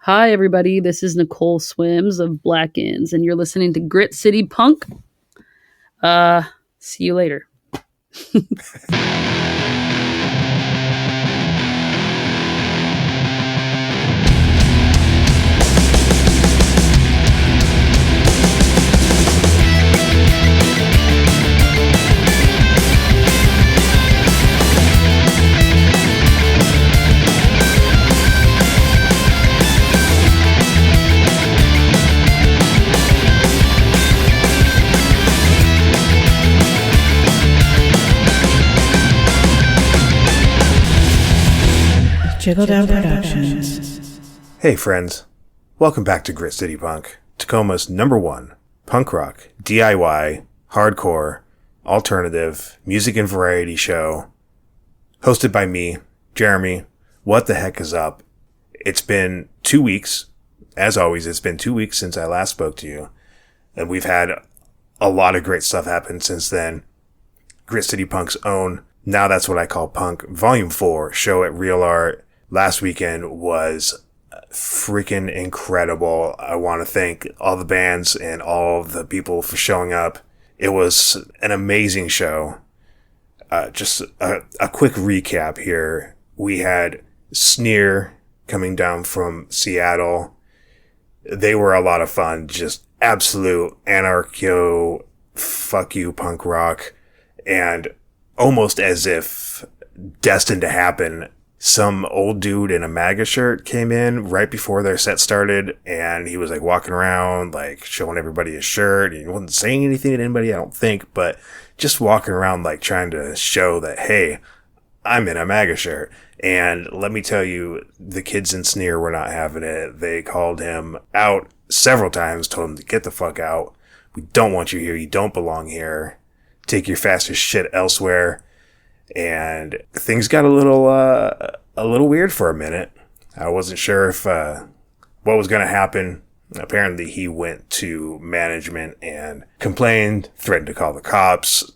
Hi, everybody. This is Nicolle Swims of Black Inns, and you're listening to Grit City Punk. See you later. Jiggle Down Productions. Hey friends, welcome back to Grit City Punk, Tacoma's #1 punk rock, DIY, hardcore, alternative, music and variety show, hosted by me, Jeremy. What the heck is up? It's been 2 weeks. As always, it's been 2 weeks since I last spoke to you, and we've had a lot of great stuff happen since then. Grit City Punk's own Now That's What I Call Punk Volume 4 show at Real Art last weekend was freaking incredible. I want to thank all the bands and all the people for showing up. It was an amazing show. Just a quick recap here. We had Sneer coming down from Seattle. They were a lot of fun. Just absolute anarcho, fuck you punk rock. And almost as if destined to happen, some old dude in a MAGA shirt came in right before their set started, and he was like walking around, like showing everybody his shirt. He wasn't saying anything to anybody, I don't think, but just walking around like trying to show that, hey, I'm in a MAGA shirt. And let me tell you, the kids in Sneer were not having it. They called him out several times, told him to get the fuck out. We don't want you here. You don't belong here. Take your fastest shit elsewhere. And things got a little weird for a minute. I wasn't sure if what was going to happen. Apparently, he went to management and complained, threatened to call the cops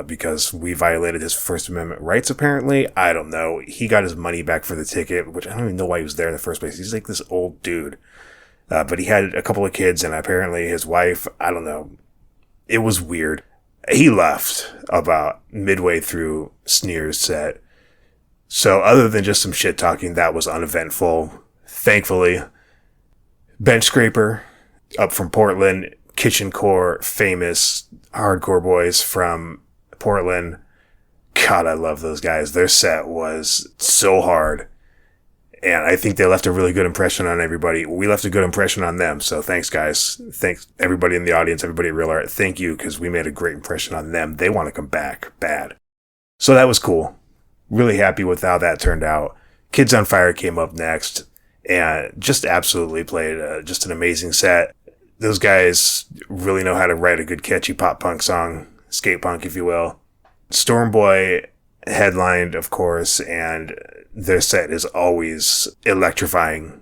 because we violated his First Amendment rights. Apparently, I don't know. He got his money back for the ticket, which I don't even know why he was there in the first place. He's like this old dude, but he had a couple of kids, and apparently his wife. I don't know. It was weird. He left about midway through Sneer's set. So other than just some shit talking, that was uneventful. Thankfully, Bench Scraper up from Portland, Kitchen Core, famous hardcore boys from Portland. God, I love those guys. Their set was so hard. And I think they left a really good impression on everybody. We left a good impression on them. So thanks, guys. Thanks, everybody in the audience, everybody at Real Art. Thank you, because we made a great impression on them. They want to come back bad. So that was cool. Really happy with how that turned out. Kids on Fire came up next and just absolutely played just an amazing set. Those guys really know how to write a good catchy pop punk song, skate punk, if you will. Stormboy headlined, of course, and their set is always electrifying.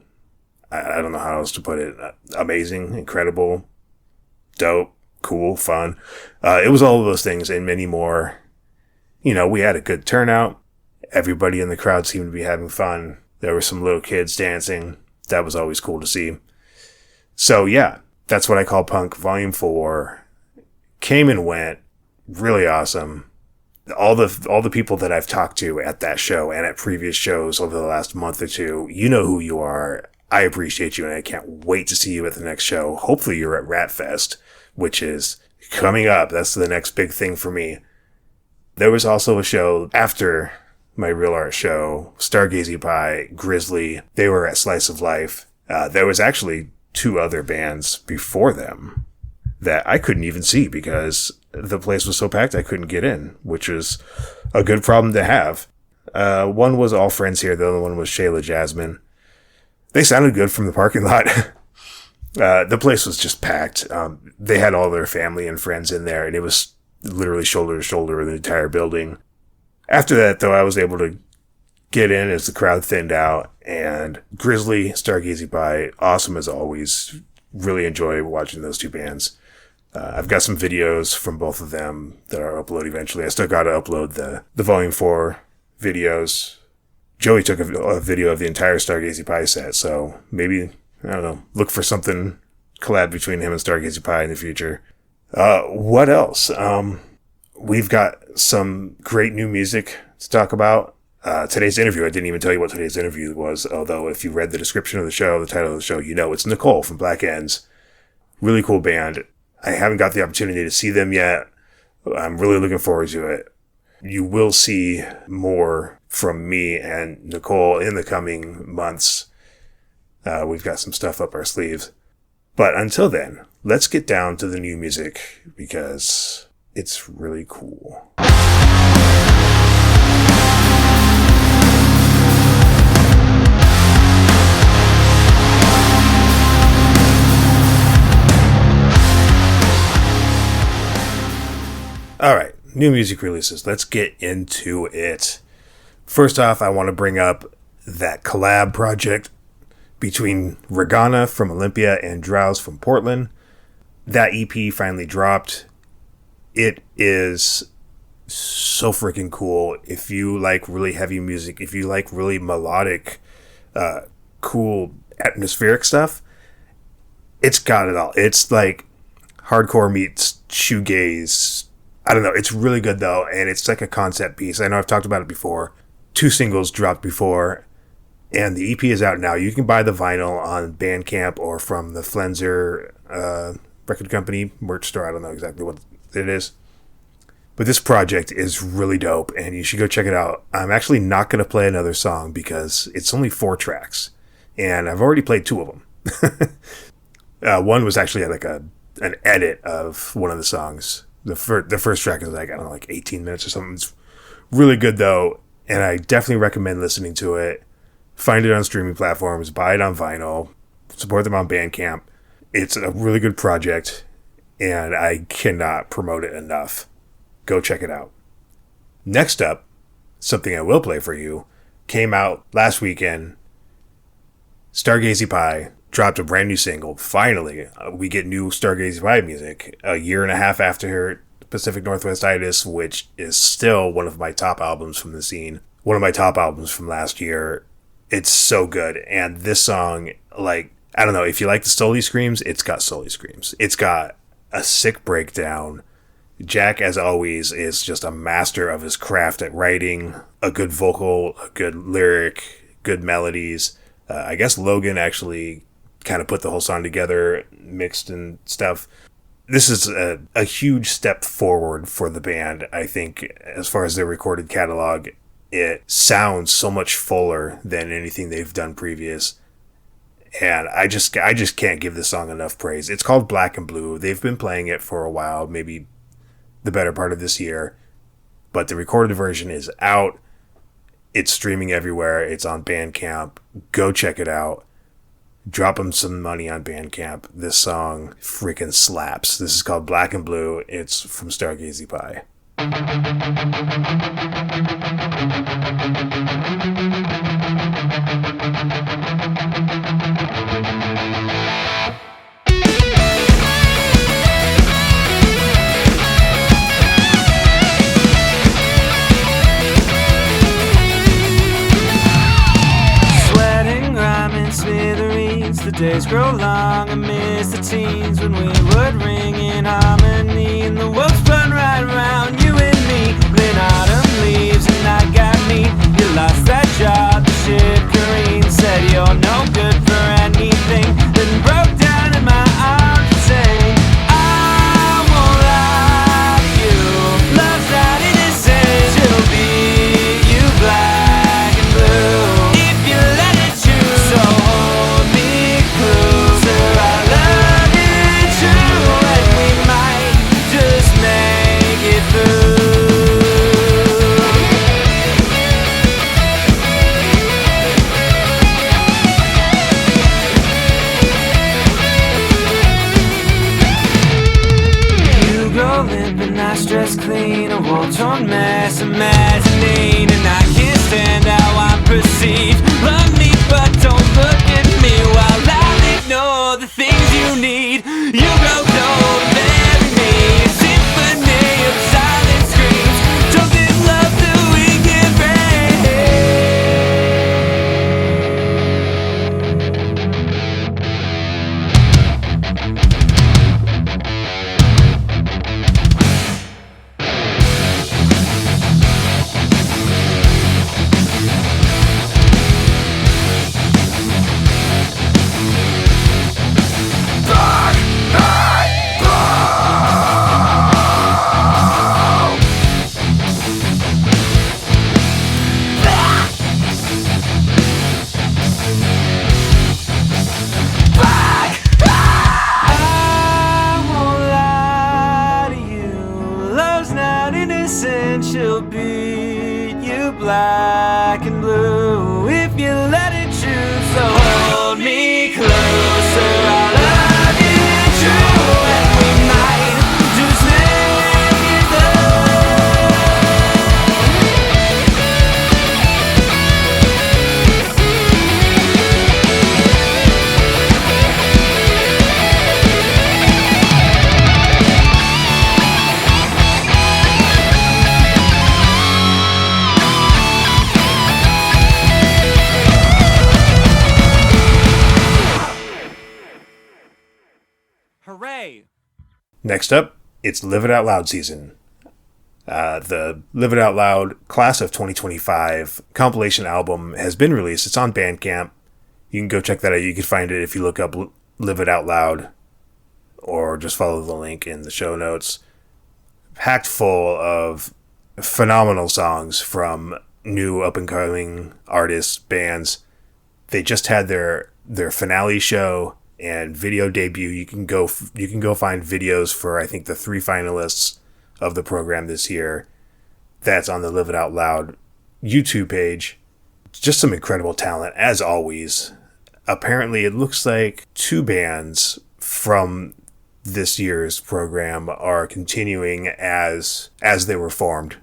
I don't know how else to put it. Amazing, incredible, dope, cool, fun. It was all of those things and many more. You know, we had a good turnout. Everybody in the crowd seemed to be having fun. There were some little kids dancing. That was always cool to see. So yeah, That's What I Call Punk Volume 4 came and went. Really awesome. All the people that I've talked to at that show and at previous shows over the last month or two, you know who you are. I appreciate you, and I can't wait to see you at the next show. Hopefully you're at Ratfest, which is coming up. That's the next big thing for me. There was also a show after my Real Art show, Stargazy Pie, Grizzly. They were at Slice of Life. There was actually 2 other bands before them that I couldn't even see because the place was so packed I couldn't get in, which is a good problem to have. One was All Friends Here. The other one was Shayla Jasmine. They sounded good from the parking lot. The place was just packed. They had all their family and friends in there, and it was literally shoulder to shoulder in the entire building. After that, though, I was able to get in as the crowd thinned out, and Grizzly, Stargazy Pie, awesome as always. Really enjoy watching those 2 bands. I've got some videos from both of them that I'll upload eventually. I still got to upload the Volume 4 videos. Jody took a video of the entire Stargazy Pie set, so maybe I don't know, look for something collab between him and Stargazy Pie in the future. What else? We've got some great new music to talk about. Today's interview, I didn't even tell you what today's interview was, although if you read the description of the show, the title of the show, you know it's Nicolle from Black Ends. Really cool band. I haven't got the opportunity to see them yet. I'm really looking forward to it. You will see more from me and Nicolle in the coming months. We've got some stuff up our sleeves. But until then, let's get down to the new music because it's really cool. All right, new music releases. Let's get into it. First off, I want to bring up that collab project between Regana from Olympia and Drowse from Portland. That EP finally dropped. It is so freaking cool. If you like really heavy music, if you like really melodic, cool atmospheric stuff, it's got it all. It's like hardcore meets shoegaze. I don't know. It's really good though, and it's like a concept piece. I know I've talked about it before. 2 singles dropped before, and the EP is out now. You can buy the vinyl on Bandcamp or from the Flenser record company merch store. I don't know exactly what it is. But this project is really dope, and you should go check it out. I'm actually not going to play another song because it's only 4 tracks, and I've already played 2 of them. One was actually like an edit of one of the songs. The first track is like, I don't know, like 18 minutes or something. It's really good though, and I definitely recommend listening to it. Find it on streaming platforms, buy it on vinyl, support them on Bandcamp. It's a really good project, and I cannot promote it enough. Go check it out. Next up, something I will play for you, came out last weekend. Stargazy Pie dropped a brand new single. Finally, we get new Stargazy Pie music a year and a half after her Pacific Northwest Itis, which is still one of my top albums from the scene. One of my top albums from last year. It's so good. And this song, like, I don't know, if you like the Sully screams, it's got Sully screams. It's got a sick breakdown. Jack, as always, is just a master of his craft at writing a good vocal, a good lyric, good melodies. I guess Logan actually kind of put the whole song together, mixed and stuff. This is a huge step forward for the band, I think, as far as their recorded catalog. It sounds so much fuller than anything they've done previous. And I just can't give this song enough praise. It's called Black and Blue. They've been playing it for a while, maybe the better part of this year. But the recorded version is out. It's streaming everywhere. It's on Bandcamp. Go check it out. Drop them some money on Bandcamp. This song freaking slaps. This is called Black and Blue. It's from Stargazy Pie. Sweating, rhyming, smithereens. The days grow long, I miss the teens when we would ring in harmony and the wolves run right around you and me. Then autumn leaves and night got me. You lost that job, the ship careen. Said you're no good for anything. Then broke down in my arms and sang, I won't lie to you. Love's not innocent. She'll beat you black and blue if you let it choose. So hold me closer. I love you true, and we might just make it through. You grow limp and I stress clean, a war-torn mess, imagining, and I can't stand how I'm perceived. Love me, but don't look at me while I ignore the things you need. You grow cold, bury me, a symphony of silent screams. Don't give love till we get rain. Hey! Next up, it's Live It Out Loud season. The Live It Out Loud Class of 2025 compilation album has been released. It's on Bandcamp. You can go check that out. You can find it if you look up Live It Out Loud or just follow the link in the show notes. Packed full of phenomenal songs from new up-and-coming artists, bands. They just had their finale show and video debut. You can go find videos for, I think, the 3 finalists of the program this year. That's on the Live It Out Loud YouTube page. Just some incredible talent, as always. Apparently, it looks like 2 bands from this year's program are continuing as they were formed,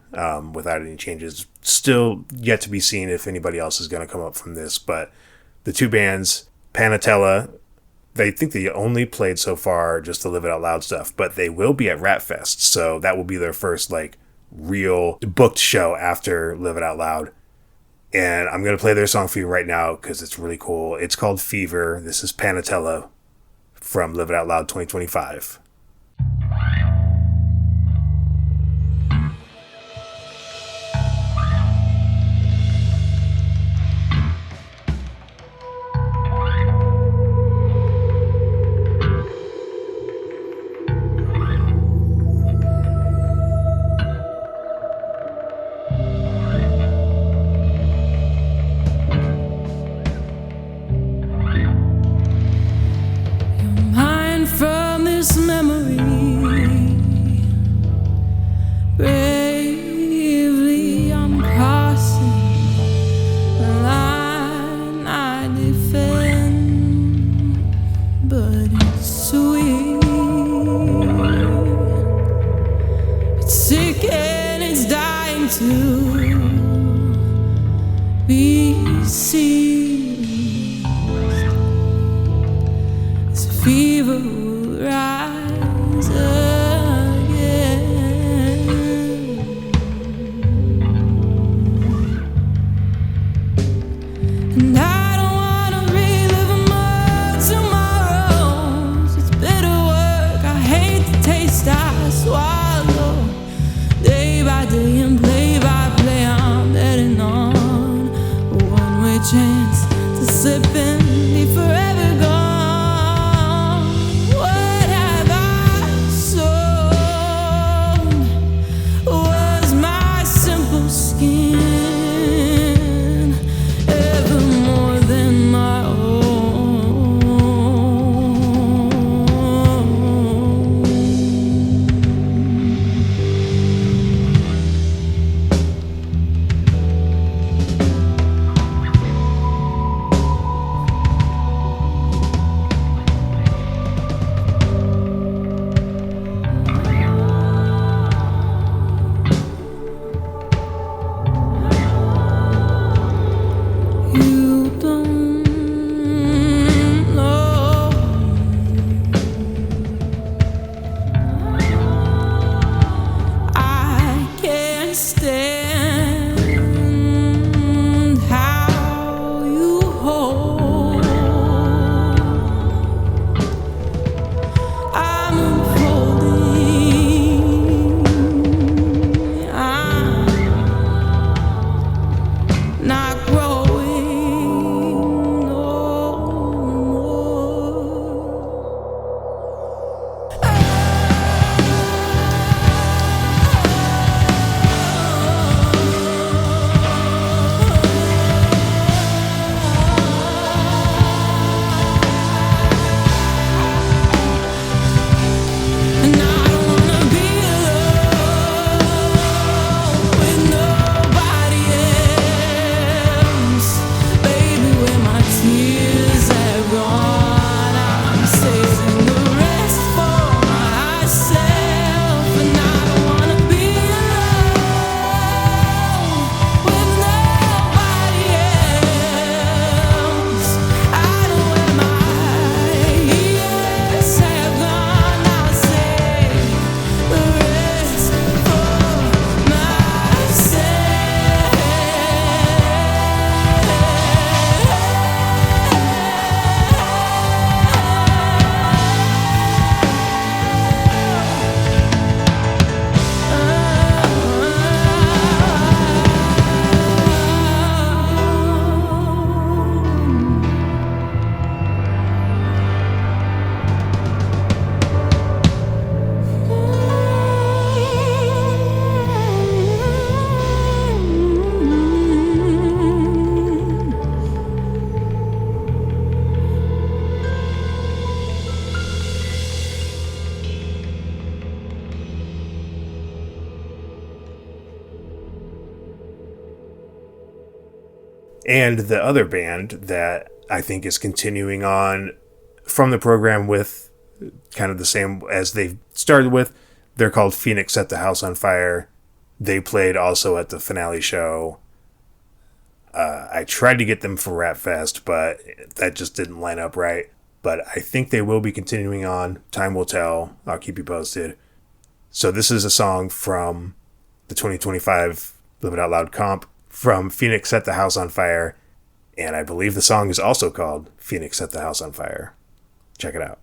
without any changes. Still yet to be seen if anybody else is going to come up from this, but the 2 bands, Panatela, they think they only played so far just the Live It Out Loud stuff, but they will be at Ratfest, so that will be their first real booked show after Live It Out Loud. And I'm going to play their song for you right now because it's really cool. It's called Fever. This is Panatela from Live It Out Loud 2025. Bravely I'm crossing the line I defend, but it's sweet, it's sick and it's dying to be seized. This fever will rise again, and I don't wanna relive more tomorrows. It's bitter work, I hate the taste I swallow. Day by day and play by play, I'm betting on a one-way chance to slip and be forever gone. What And the other band that I think is continuing on from the program with kind of the same as they started with, they're called Phoenix Set the House on Fire. They played also at the finale show. I tried to get them for Rap Fest, but that just didn't line up right. But I think they will be continuing on. Time will tell. I'll keep you posted. So this is a song from the 2025 Live It Out Loud comp from Phoenix Set the House on Fire. And I believe the song is also called Phoenix Set the House on Fire. Check it out.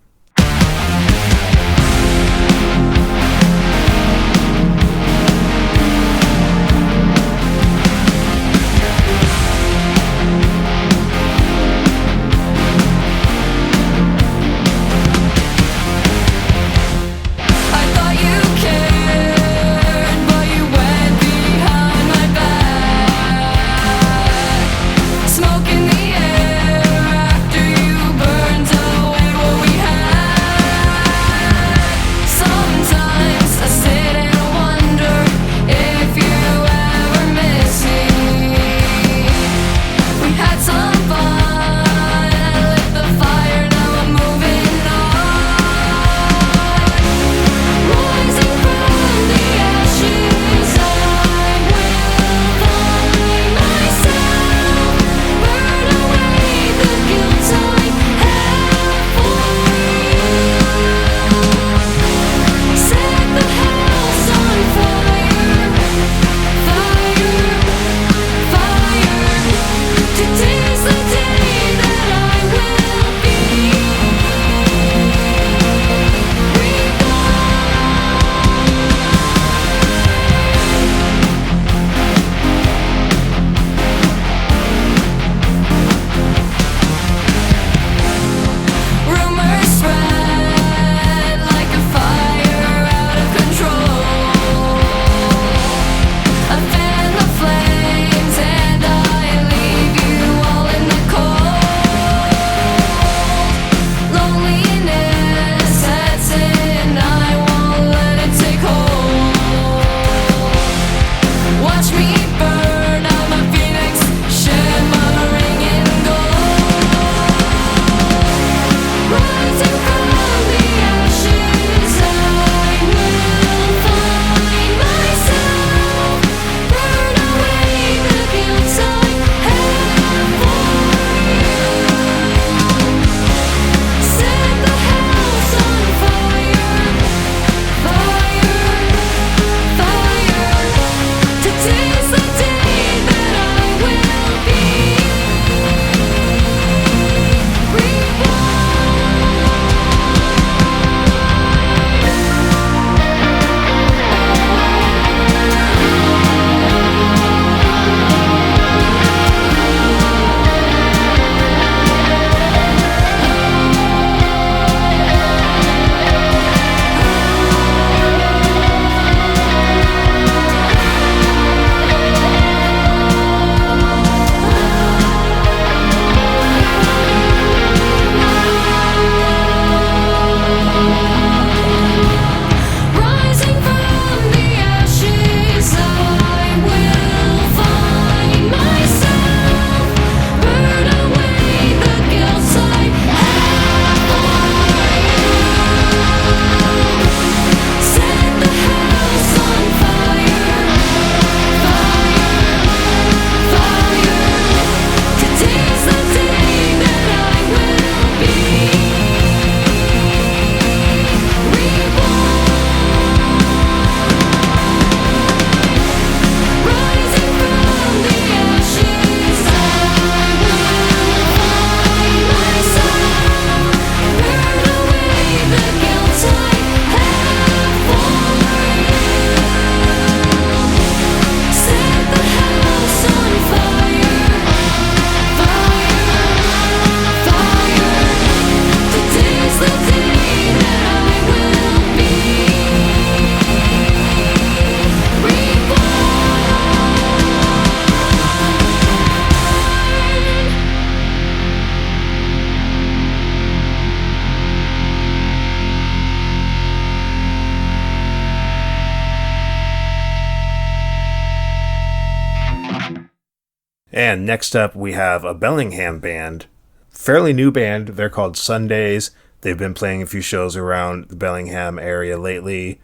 And next up, we have a Bellingham band, fairly new band. They're called Sundaze. They've been playing a few shows around the Bellingham area lately.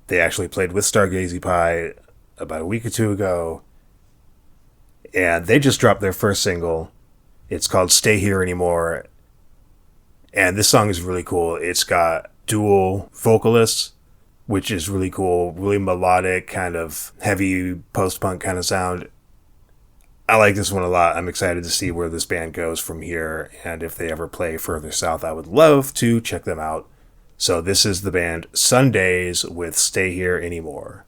They actually played with Stargazy Pie about a week or two ago. And they just dropped their first single. It's called Stay Here Anymore. And this song is really cool. It's got dual vocalists, which is really cool. Really melodic, kind of heavy post-punk kind of sound. I like this one a lot. I'm excited to see where this band goes from here. And if they ever play further south, I would love to check them out. So this is the band Sundaze with Stay Here Anymore.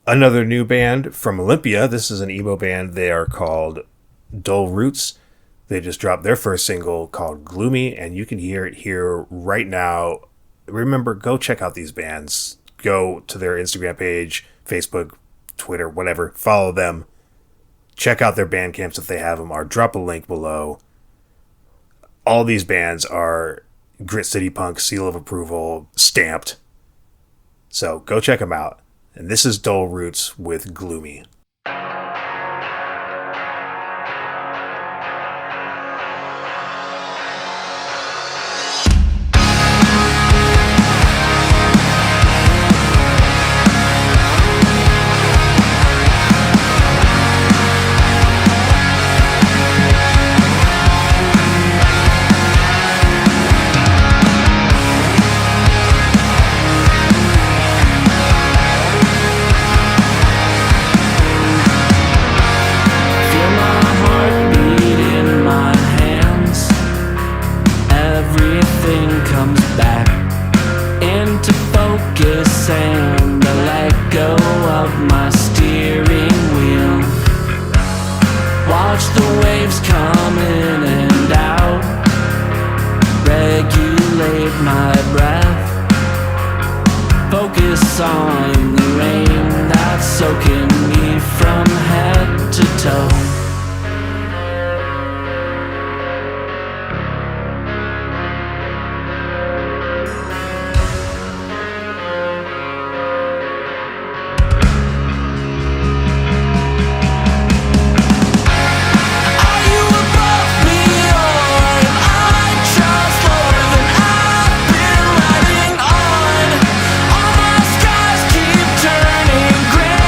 Another new band from Olympia. This is an emo band. They are called Dull Roots. They just dropped their first single called Gloomy, and you can hear it here right now. Remember, go check out these bands. Go to their Instagram page, Facebook, Twitter, whatever. Follow them. check out their Bandcamps if they have them, or drop a link below. All these bands are Grit City Punk seal of approval stamped. So go check them out. And this is Dull Roots with Gloomy. Skies keep turning gray.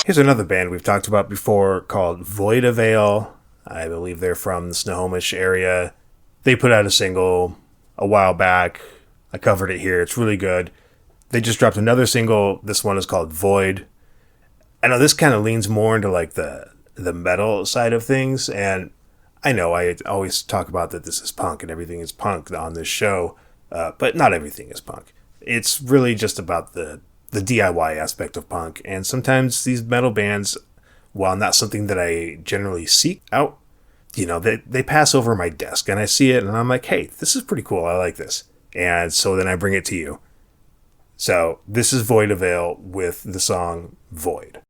Here's another band we've talked about before called Void Avail. I believe they're from the Snohomish area. They put out a single a while back. I covered it here. It's really good. They just dropped another single. This one is called Void. I know this kind of leans more into like the metal side of things, and I know I always talk about that this is punk and everything is punk on this show, but not everything is punk. It's really just about the DIY aspect of punk, and sometimes these metal bands, while not something that I generally seek out, you know, they pass over my desk, and I see it, and I'm like, hey, this is pretty cool, I like this. And so then I bring it to you. So this is Void Avail with the song Void.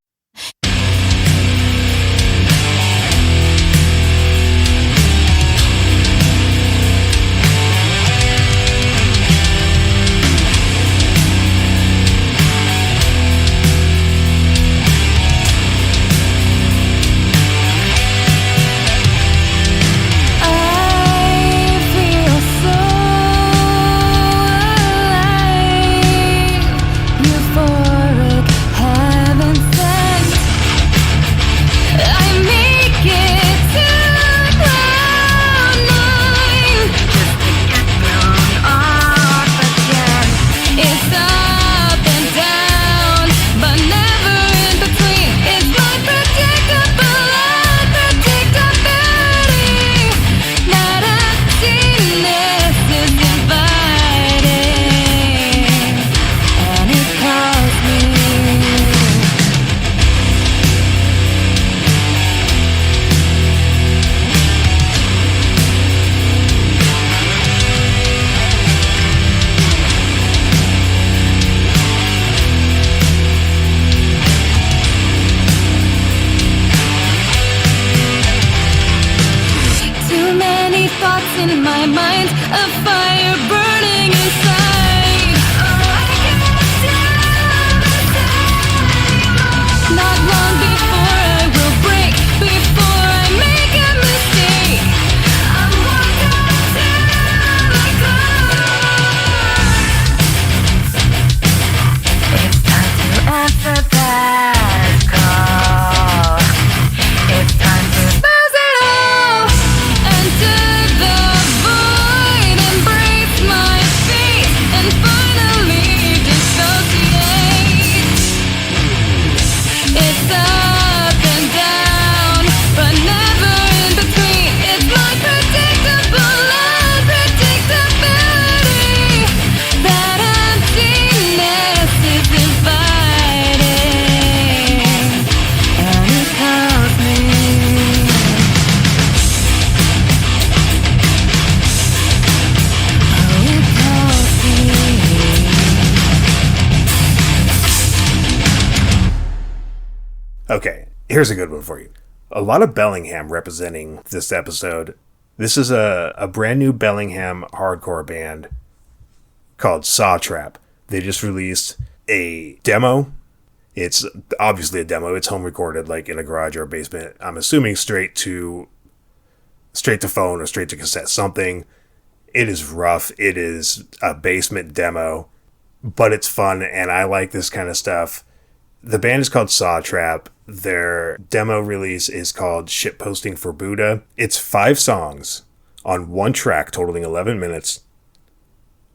Okay, here's a good one for you. A lot of Bellingham representing this episode. This is a brand new Bellingham hardcore band called Saw Trap. They just released a demo. It's obviously a demo. It's home recorded, like in a garage or a basement. I'm assuming straight to phone or straight to cassette, something. It is rough. It is a basement demo, but it's fun, and I like this kind of stuff. The band is called Saw Trap. Their demo release is called Shitposting for Buddha. It's 5 songs on one track, totaling 11 minutes.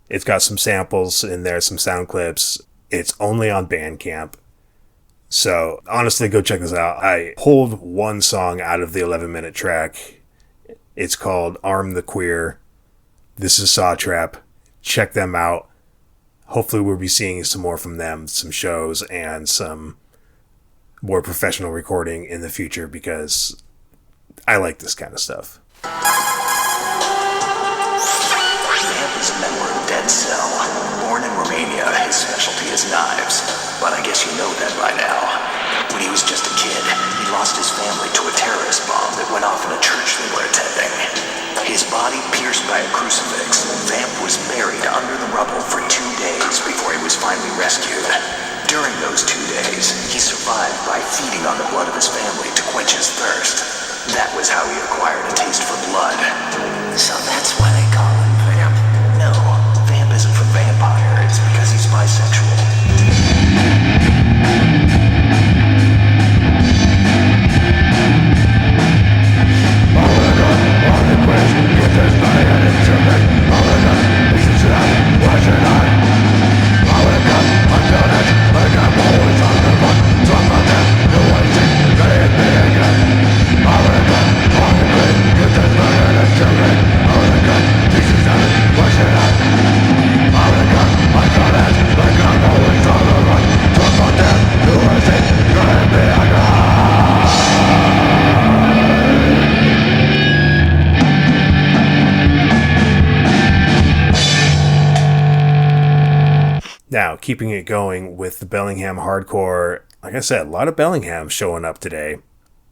It's got some samples in there, some sound clips. It's only on Bandcamp. So, honestly, go check this out. I pulled one song out of the 11-minute track. It's called Arm the Queer. This is Saw Trap. Check them out. Hopefully we'll be seeing some more from them, some shows, and some more professional recording in the future, because I like this kind of stuff. Vamp is a member of Dead Cell. Born in Romania, his specialty is knives. But I guess you know that by now. When he was just a kid, he lost his family to a terrorist bomb that went off in a church they were attending. His body pierced by a crucifix, Vamp was buried under the rubble for 2 days before he was finally rescued. During those 2 days, he survived by feeding on the blood of his family to quench his thirst. That was how he acquired a taste for blood. So that's why they call him Vamp. No, Vamp isn't for vampire, it's because he's bisexual. Now, keeping it going with the Bellingham hardcore, like I said, a lot of Bellingham showing up today.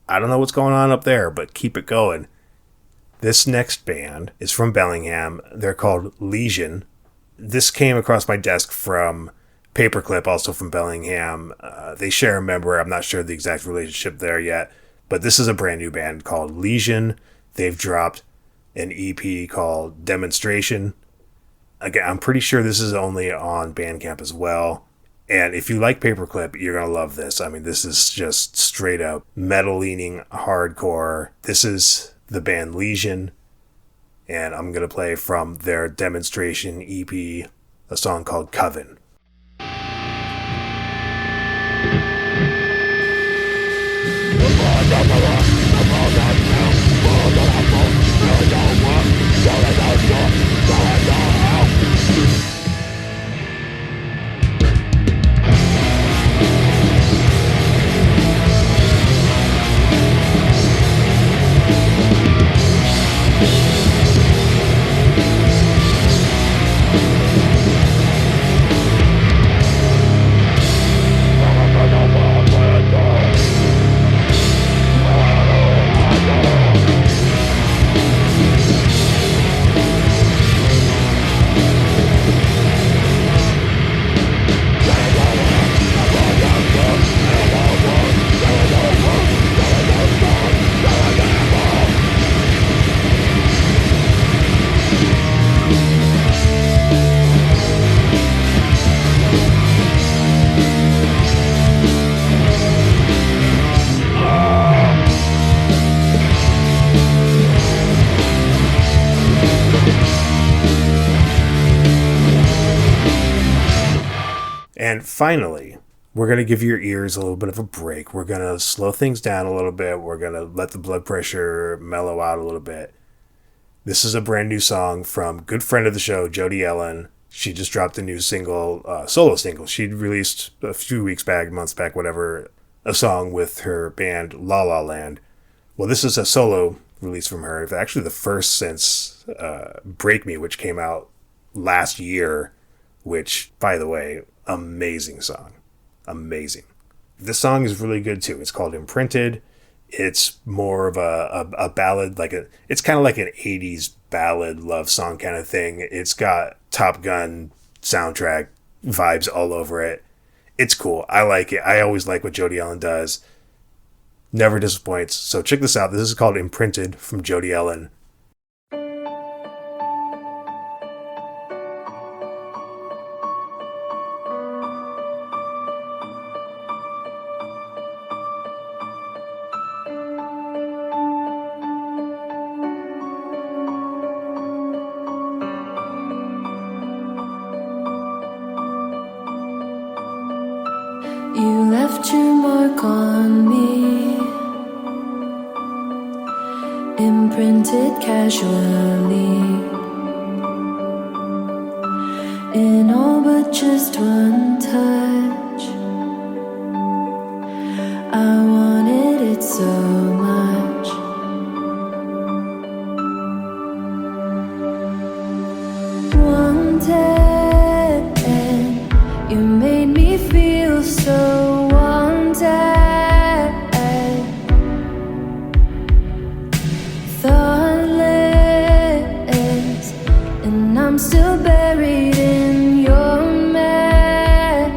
I don't know what's going on up there, but keep it going. This next band is from Bellingham. They're called Lesion. This came across my desk from Paperclip, also from Bellingham. They share a member. I'm not sure the exact relationship there yet, but this is a brand new band called Lesion. They've dropped an EP called Demonstration. Again, I'm pretty sure this is only on Bandcamp as well. And if you like Paperclip, you're going to love this. I mean, this is just straight up metal-leaning hardcore. This is the band Lesion. And I'm going to play from their Demonstration EP, a song called Coven. And finally, we're going to give your ears a little bit of a break. We're going to slow things down a little bit. We're going to let the blood pressure mellow out a little bit. This is a brand new song from good friend of the show, Jody Ellen. She just dropped a new single, solo single. She released a few weeks back, months back, whatever, a song with her band La La Land. Well, this is a solo release from her. It's actually the first since Break Me, which came out last year, which, by the way, amazing song. Amazing. This song is really good too. It's called Imprinted. It's more of a ballad, it's kind of like an 80s ballad love song kind of thing. It's got Top Gun soundtrack vibes all over it. It's cool. I like it. I always like what Jody Ellen does. Never disappoints. So check this out. This is called Imprinted from Jody Ellen. You left your mark on me, imprinted casually, in all but just one touch. I wanted it so much. Wanted, and you made me feel so wanted. Thoughtless, and I'm still buried in your mess.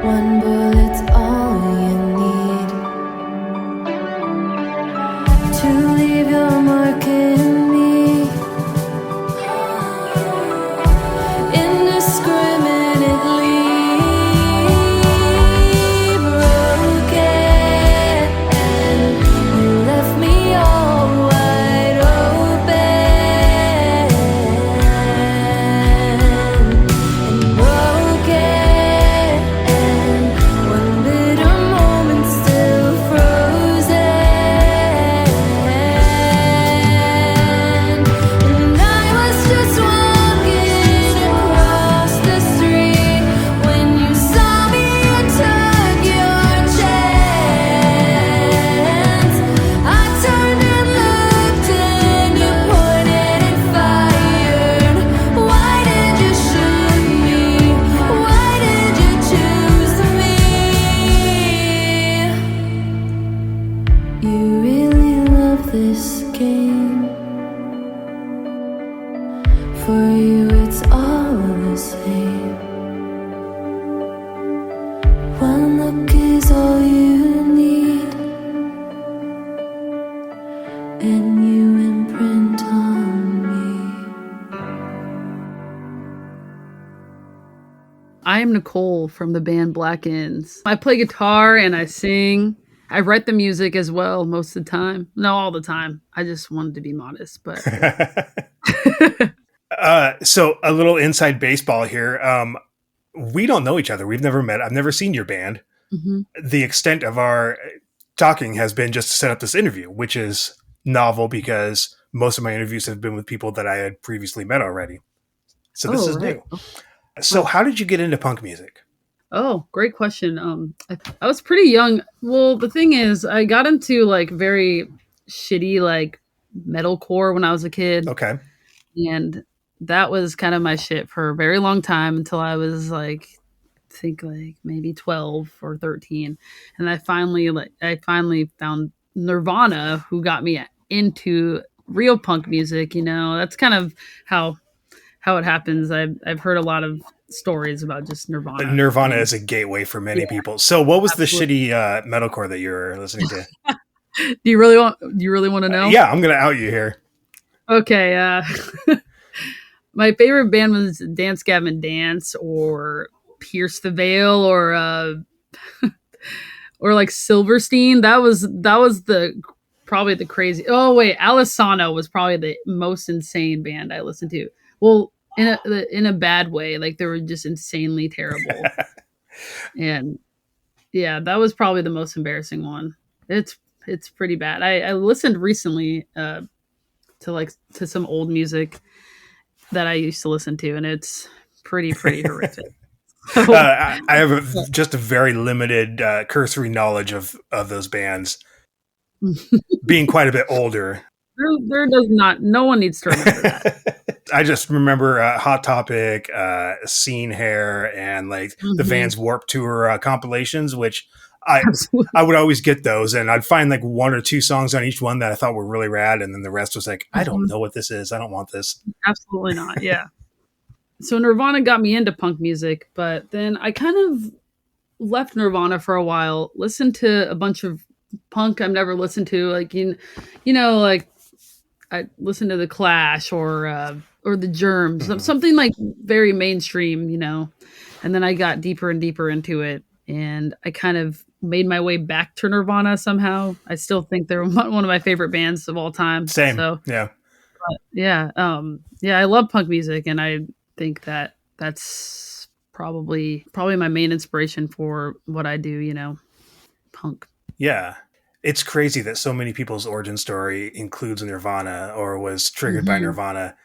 One bullet's all you need to leave your mark in me. Indiscriminately broken, you left me all wide open and broken. One bitter moment still frozen, and I was just walking across the street when you saw me and took your chance. I turned and looked and you pointed and fired. Why did you shoot me? Why did you choose me? You really love this game. For you it's all the same. One look is all you need, and you imprint on me. I am Nicolle from the band Black Ends. I play guitar and I sing. I write the music as well most of the time. No, all the time. I just wanted to be modest, but So a little inside baseball here. We don't know each other. We've never met. I've never seen your band. Mhm. The extent of our talking has been just to set up this interview, which is novel because most of my interviews have been with people that I had previously met already. So this is right. new. So how did you get into punk music? Oh, great question. I was pretty young. Well, the thing is, I got into like very shitty like metalcore when I was a kid, Okay. and that was kind of my shit for a very long time until I was like, I think like maybe 12 or 13, and I finally found Nirvana, who got me into real punk music. That's kind of how it happens. I've heard a lot of stories about just Nirvana. Nirvana is a gateway for many people. So what was absolutely. the shitty metalcore that you were listening to? Do you really want to know? Yeah, I'm going to out you here. Okay. My favorite band was Dance Gavin Dance or Pierce the Veil or like Silverstein. That was the probably the crazy. Oh wait, Alisano was probably the most insane band I listened to. Well, in a bad way. Like they were just insanely terrible. And yeah, that was probably the most embarrassing one. It's pretty bad. I listened recently to some old music that I used to listen to, and it's pretty horrific. I have just a very limited cursory knowledge of those bands, being quite a bit older. There does not. No one needs to remember that. I just remember Hot Topic, Scene Hair, and like the Vans Warped Tour compilations, which I would always get those, and I'd find like one or two songs on each one that I thought were really rad, and then the rest was like, I don't know what this is. I don't want this. Absolutely not. Yeah. So Nirvana got me into punk music, but then I kind of left Nirvana for a while, listened to a bunch of punk I've never listened to, like like I listened to the Clash or the Germs, something like very mainstream, and then I got deeper and deeper into it, and I kind of made my way back to Nirvana somehow. I still think they're one of my favorite bands of all time. Same. So Yeah. yeah, I love punk music, and I think that that's probably my main inspiration for what I do. Punk. Yeah. It's crazy that so many people's origin story includes Nirvana or was triggered by Nirvana.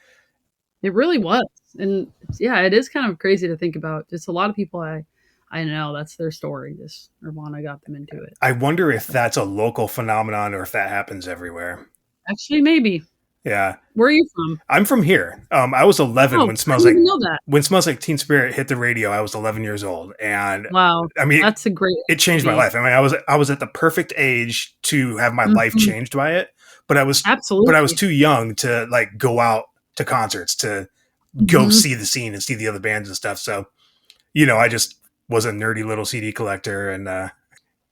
It really was. And yeah, it is kind of crazy to think about. Just a lot of people I know, that's their story. Just Nirvana got them into it. I wonder if that's a local phenomenon or if that happens everywhere. Actually, maybe. Yeah. Where are you from? I'm from here. I was 11 when Smells Like Teen Spirit hit the radio. I was 11 years old, and wow, I mean, that's a great. It changed my life. I mean, I was at the perfect age to have my life changed by it, but I was too young to like go out to concerts to go see the scene and see the other bands and stuff. So, I just was a nerdy little CD collector and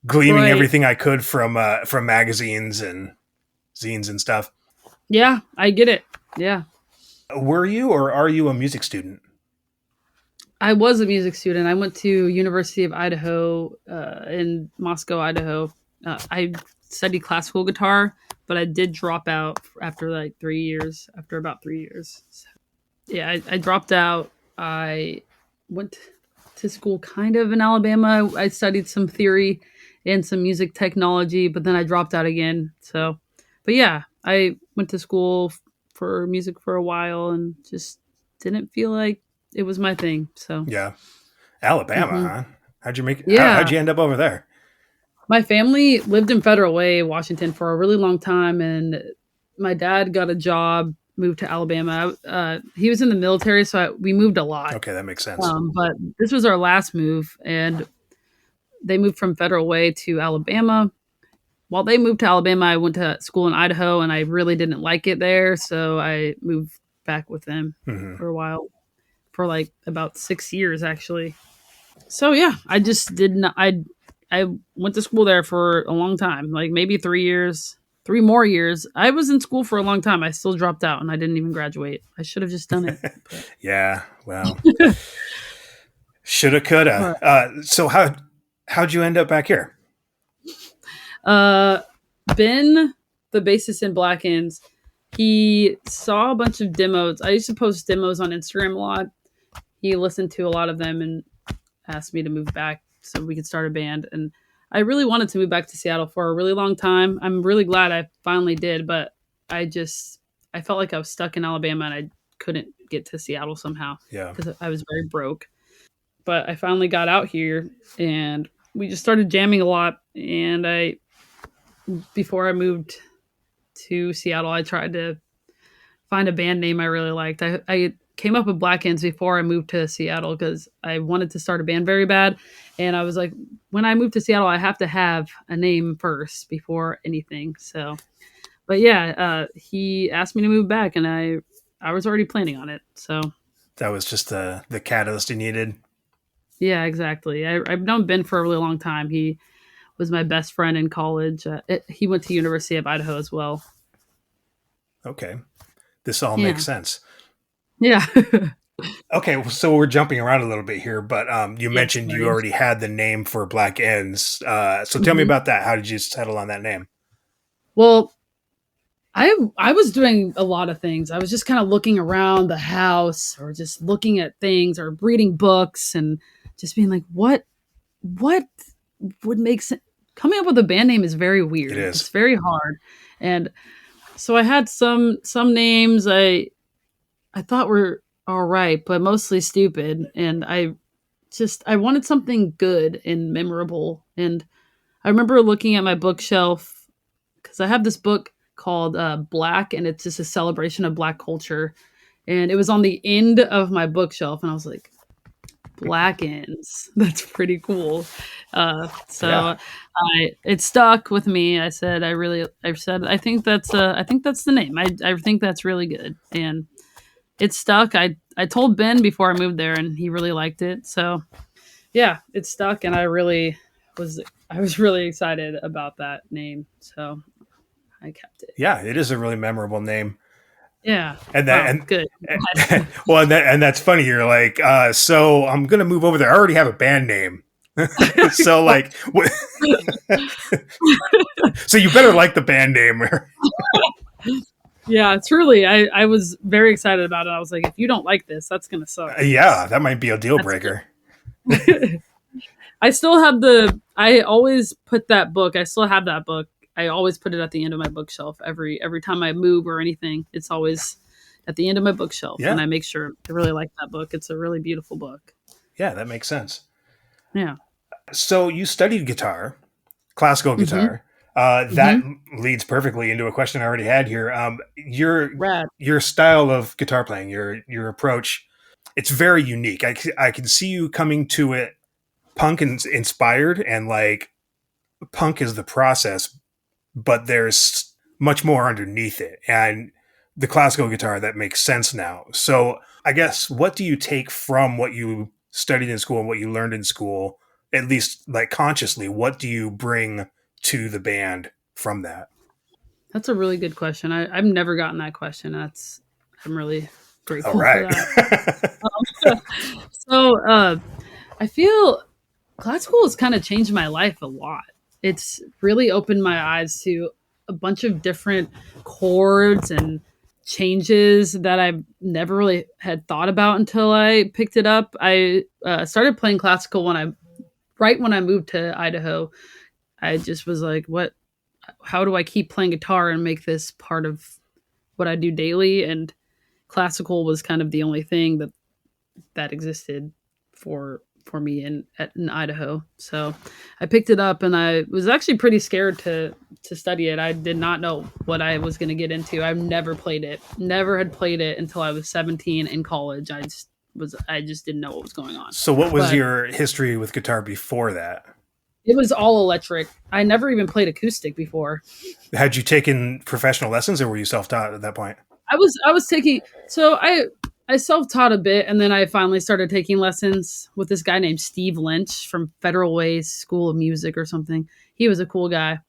gleaning Right. everything I could from magazines and zines and stuff. Yeah, I get it. Yeah. Were you or are you a music student? I was a music student. I went to University of Idaho in Moscow, Idaho. I studied classical guitar, but I did drop out after like 3 years. After about 3 years, so, yeah, I dropped out. I went to school kind of in Alabama. I studied some theory and some music technology, but then I dropped out again. So, but yeah, I went to school for music for a while and just didn't feel like it was my thing. So, Yeah. Alabama, mhm. huh? How'd you make it? Yeah. How'd you end up over there? My family lived in Federal Way, Washington for a really long time, and my dad got a job, moved to Alabama. He was in the military, so we moved a lot. Okay, that makes sense. But this was our last move, and they moved from Federal Way to Alabama. While they moved to Alabama, I went to school in Idaho, and I really didn't like it there, so I moved back with them Mhm. for a while, for like about 6 years actually. So yeah, I just did not. I went to school there for a long time, like maybe 3 years, 3 more years. I was in school for a long time. I still dropped out, and I didn't even graduate. I should have just done it. Yeah, well, shoulda, coulda. So how'd you end up back here? Ben, the bassist in Black Ends, he saw a bunch of demos. I used to post demos on Instagram a lot. He listened to a lot of them and asked me to move back so we could start a band. And I really wanted to move back to Seattle for a really long time. I'm really glad I finally did, but I felt like I was stuck in Alabama and I couldn't get to Seattle somehow Yeah. because I was very broke. But I finally got out here and we just started jamming a lot. And before I moved to Seattle, I tried to find a band name I really liked. I came up with Black Ends before I moved to Seattle because I wanted to start a band very bad. And I was like, when I move to Seattle, I have to have a name first before anything. So, but yeah, he asked me to move back and I was already planning on it. So That was just the catalyst you needed. yeah, exactly. I've known Ben for a really long time. He was my best friend in college. He went to University of Idaho as well. Okay. This all Yeah. makes sense. Yeah. Okay, so we're jumping around a little bit here, but you mentioned you sorry. already had the name for Black Ends. So tell me Mhm. about that. How did you settle on that name? Well, I was doing a lot of things. I was just kind of looking around the house or just looking at things or reading books and just being like, what would make sense? Coming up with a band name is very weird. It is. It's very hard. And so I had some names I thought were all right, but mostly stupid. And I wanted something good and memorable. And I remember looking at my bookshelf because I have this book called Black, and it's just a celebration of Black culture. And it was on the end of my bookshelf, and I was like, Black Ends. That's pretty cool. So Yeah. it stuck with me. I said, I think that's the name. I think that's really good, and it stuck. I told Ben before I moved there, and he really liked it. So yeah, it stuck, and I was really excited about that name. So I kept it. Yeah, it is a really memorable name. Yeah. And that Oh, and good. well, and that's funny. You're like, so I'm gonna move over there. I already have a band name. So like, so you better like the band name. Yeah, truly. I was very excited about it. I was like, if you don't like this, that's gonna suck. Yeah, that might be a deal breaker. I still have I always put that book. I still have that book. I always put it at the end of my bookshelf. Every time I move or anything, it's always at the end of my bookshelf. Yeah. And I make sure I really like that book. It's a really beautiful book. Yeah, that makes sense. Yeah. So you studied guitar, classical guitar. That leads perfectly into a question I already had here. Rad. Your style of guitar playing, your approach, it's very unique. I can see you coming to it punk inspired, and like punk is the process, but there's much more underneath it. And the classical guitar, that makes sense now. So I guess, what do you take from what you studied in school and what you learned in school, at least like consciously, what do you bring to the band from that? That's a really good question. I've never gotten that question. I'm really All grateful for right. that. So I feel classical has kind of changed my life a lot. It's really opened my eyes to a bunch of different chords and changes that I've never really had thought about until I picked it up. I started playing classical right when I moved to Idaho. I just was like, what? How do I keep playing guitar and make this part of what I do daily? And classical was kind of the only thing that existed for me in Idaho. So I picked it up, and I was actually pretty scared to study it. I did not know what I was going to get into. I've never played it. Never had played it until I was 17 in college. I just didn't know what was going on. So what was But your history with guitar before that? it was all electric. I never even played acoustic before. Had you taken professional lessons, or were you self-taught at that point? I was taking, so I self-taught a bit, and then I finally started taking lessons with this guy named Steve Lynch from Federal Way School of Music or something. He was a cool guy.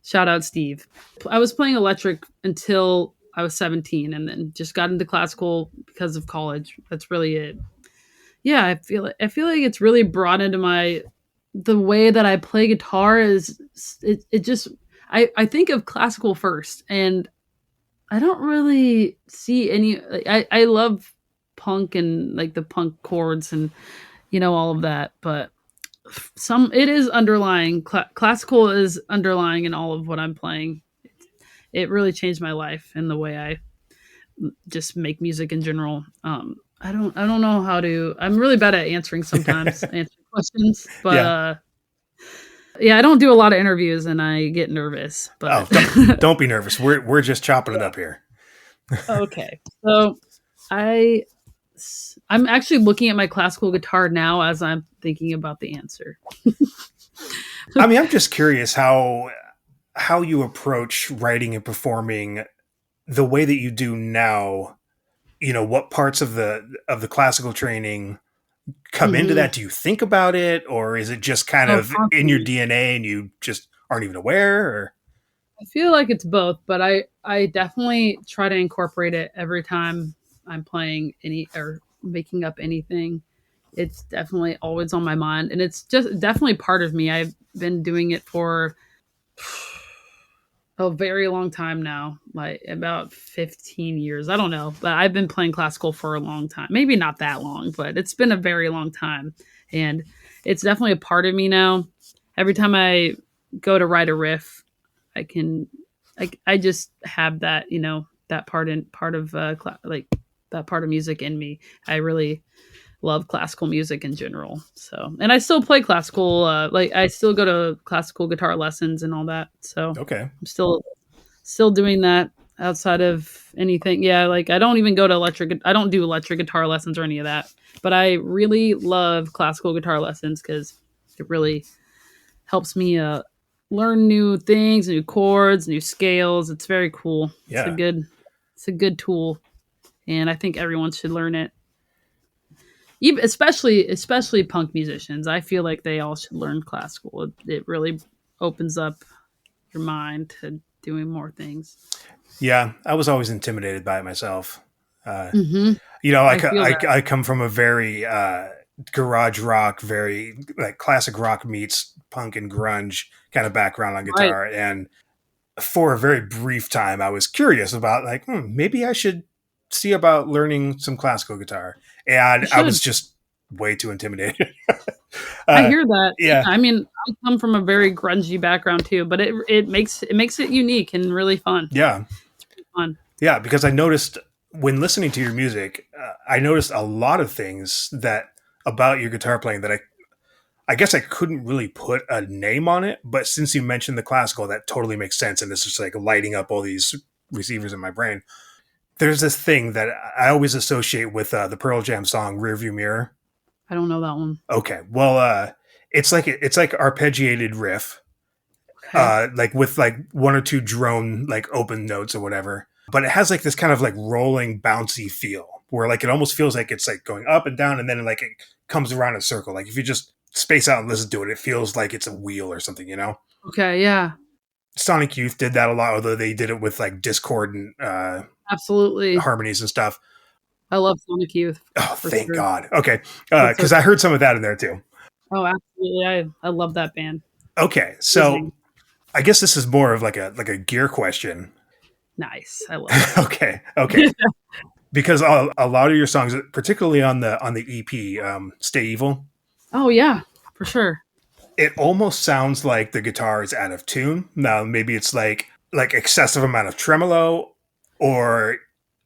Shout out Steve. I was playing electric until I was 17, and then just got into classical because of college. That's really it. Yeah, I feel like it's really brought into the way that I play guitar is it just I think of classical first, and I don't really see any. I love punk and like the punk chords and all of that, but it is underlying. Classical is underlying in all of what I'm playing. It really changed my life and the way I just make music in general. I don't know how to. I'm really bad at answering sometimes, answering questions, but Yeah. yeah, I don't do a lot of interviews and I get nervous. But Don't be nervous. We're just chopping it up here. okay, so I'm actually looking at my classical guitar now as I'm thinking about the answer. I mean, I'm just curious how you approach writing and performing the way that you do now. You know, what parts of the classical training come into that? Do you think about it, or is it just kind Oh, of in your DNA and you just aren't even aware? Or I feel like it's both, but I definitely try to incorporate it every time I'm playing any or making up anything. It's definitely always on my mind, and it's just definitely part of me. I've been doing it for a very long time now, like about 15 years. I don't know, but I've been playing classical for a long time. Maybe not that long, but it's been a very long time. And it's definitely a part of me now. Every time I go to write a riff, I just have that, that part of like that part of music in me. I really love classical music in general. So, and I still play classical, like I still go to classical guitar lessons and all that. So okay, I'm still doing that outside of anything. Yeah, like I don't even go to I don't do electric guitar lessons or any of that. But I really love classical guitar lessons because it really helps me learn new things, new chords, new scales. It's very cool. Yeah. It's a good tool, and I think everyone should learn it. Even especially punk musicians, I feel like they all should learn classical. It really opens up your mind to doing more things. Yeah, I was always intimidated by it myself. Mm-hmm. You know, I I come from a very garage rock, very like classic rock meets punk and grunge kind of background on guitar, Right. and for a very brief time, I was curious about like maybe I should see about learning some classical guitar, and I was just way too intimidated. I hear that. Yeah. I mean, I come from a very grungy background too, but it makes it unique and really fun. Yeah. It's really fun. Yeah, because I noticed when listening to your music, I noticed a lot of things that about your guitar playing that I guess I couldn't really put a name on it, but since you mentioned the classical, that totally makes sense, and it's just like lighting up all these receivers in my brain. There's this thing that I always associate with the Pearl Jam song "Rearview Mirror." I don't know that one. Okay, well, it's like arpeggiated riff, Okay. like with like one or two drone like open notes or whatever, but it has like this kind of like rolling, bouncy feel. where like it almost feels like it's like going up and down, and then like it comes around in a circle. Like if you just space out and listen to it, it feels like it's a wheel or something, you know? Okay, yeah. Sonic Youth did that a lot, although they did it with like discordant Absolutely. harmonies and stuff. I love Sonic Youth. Oh, thank sure. God. Okay. Because I heard some of that in there too. Oh, absolutely. I love that band. Okay. So Amazing. I guess this is more of like a gear question. Nice. I love it. Okay. Because a lot of your songs, particularly on the EP, Stay Evil. Oh yeah, for sure. It almost sounds like the guitar is out of tune. Now, maybe it's like excessive amount of tremolo, or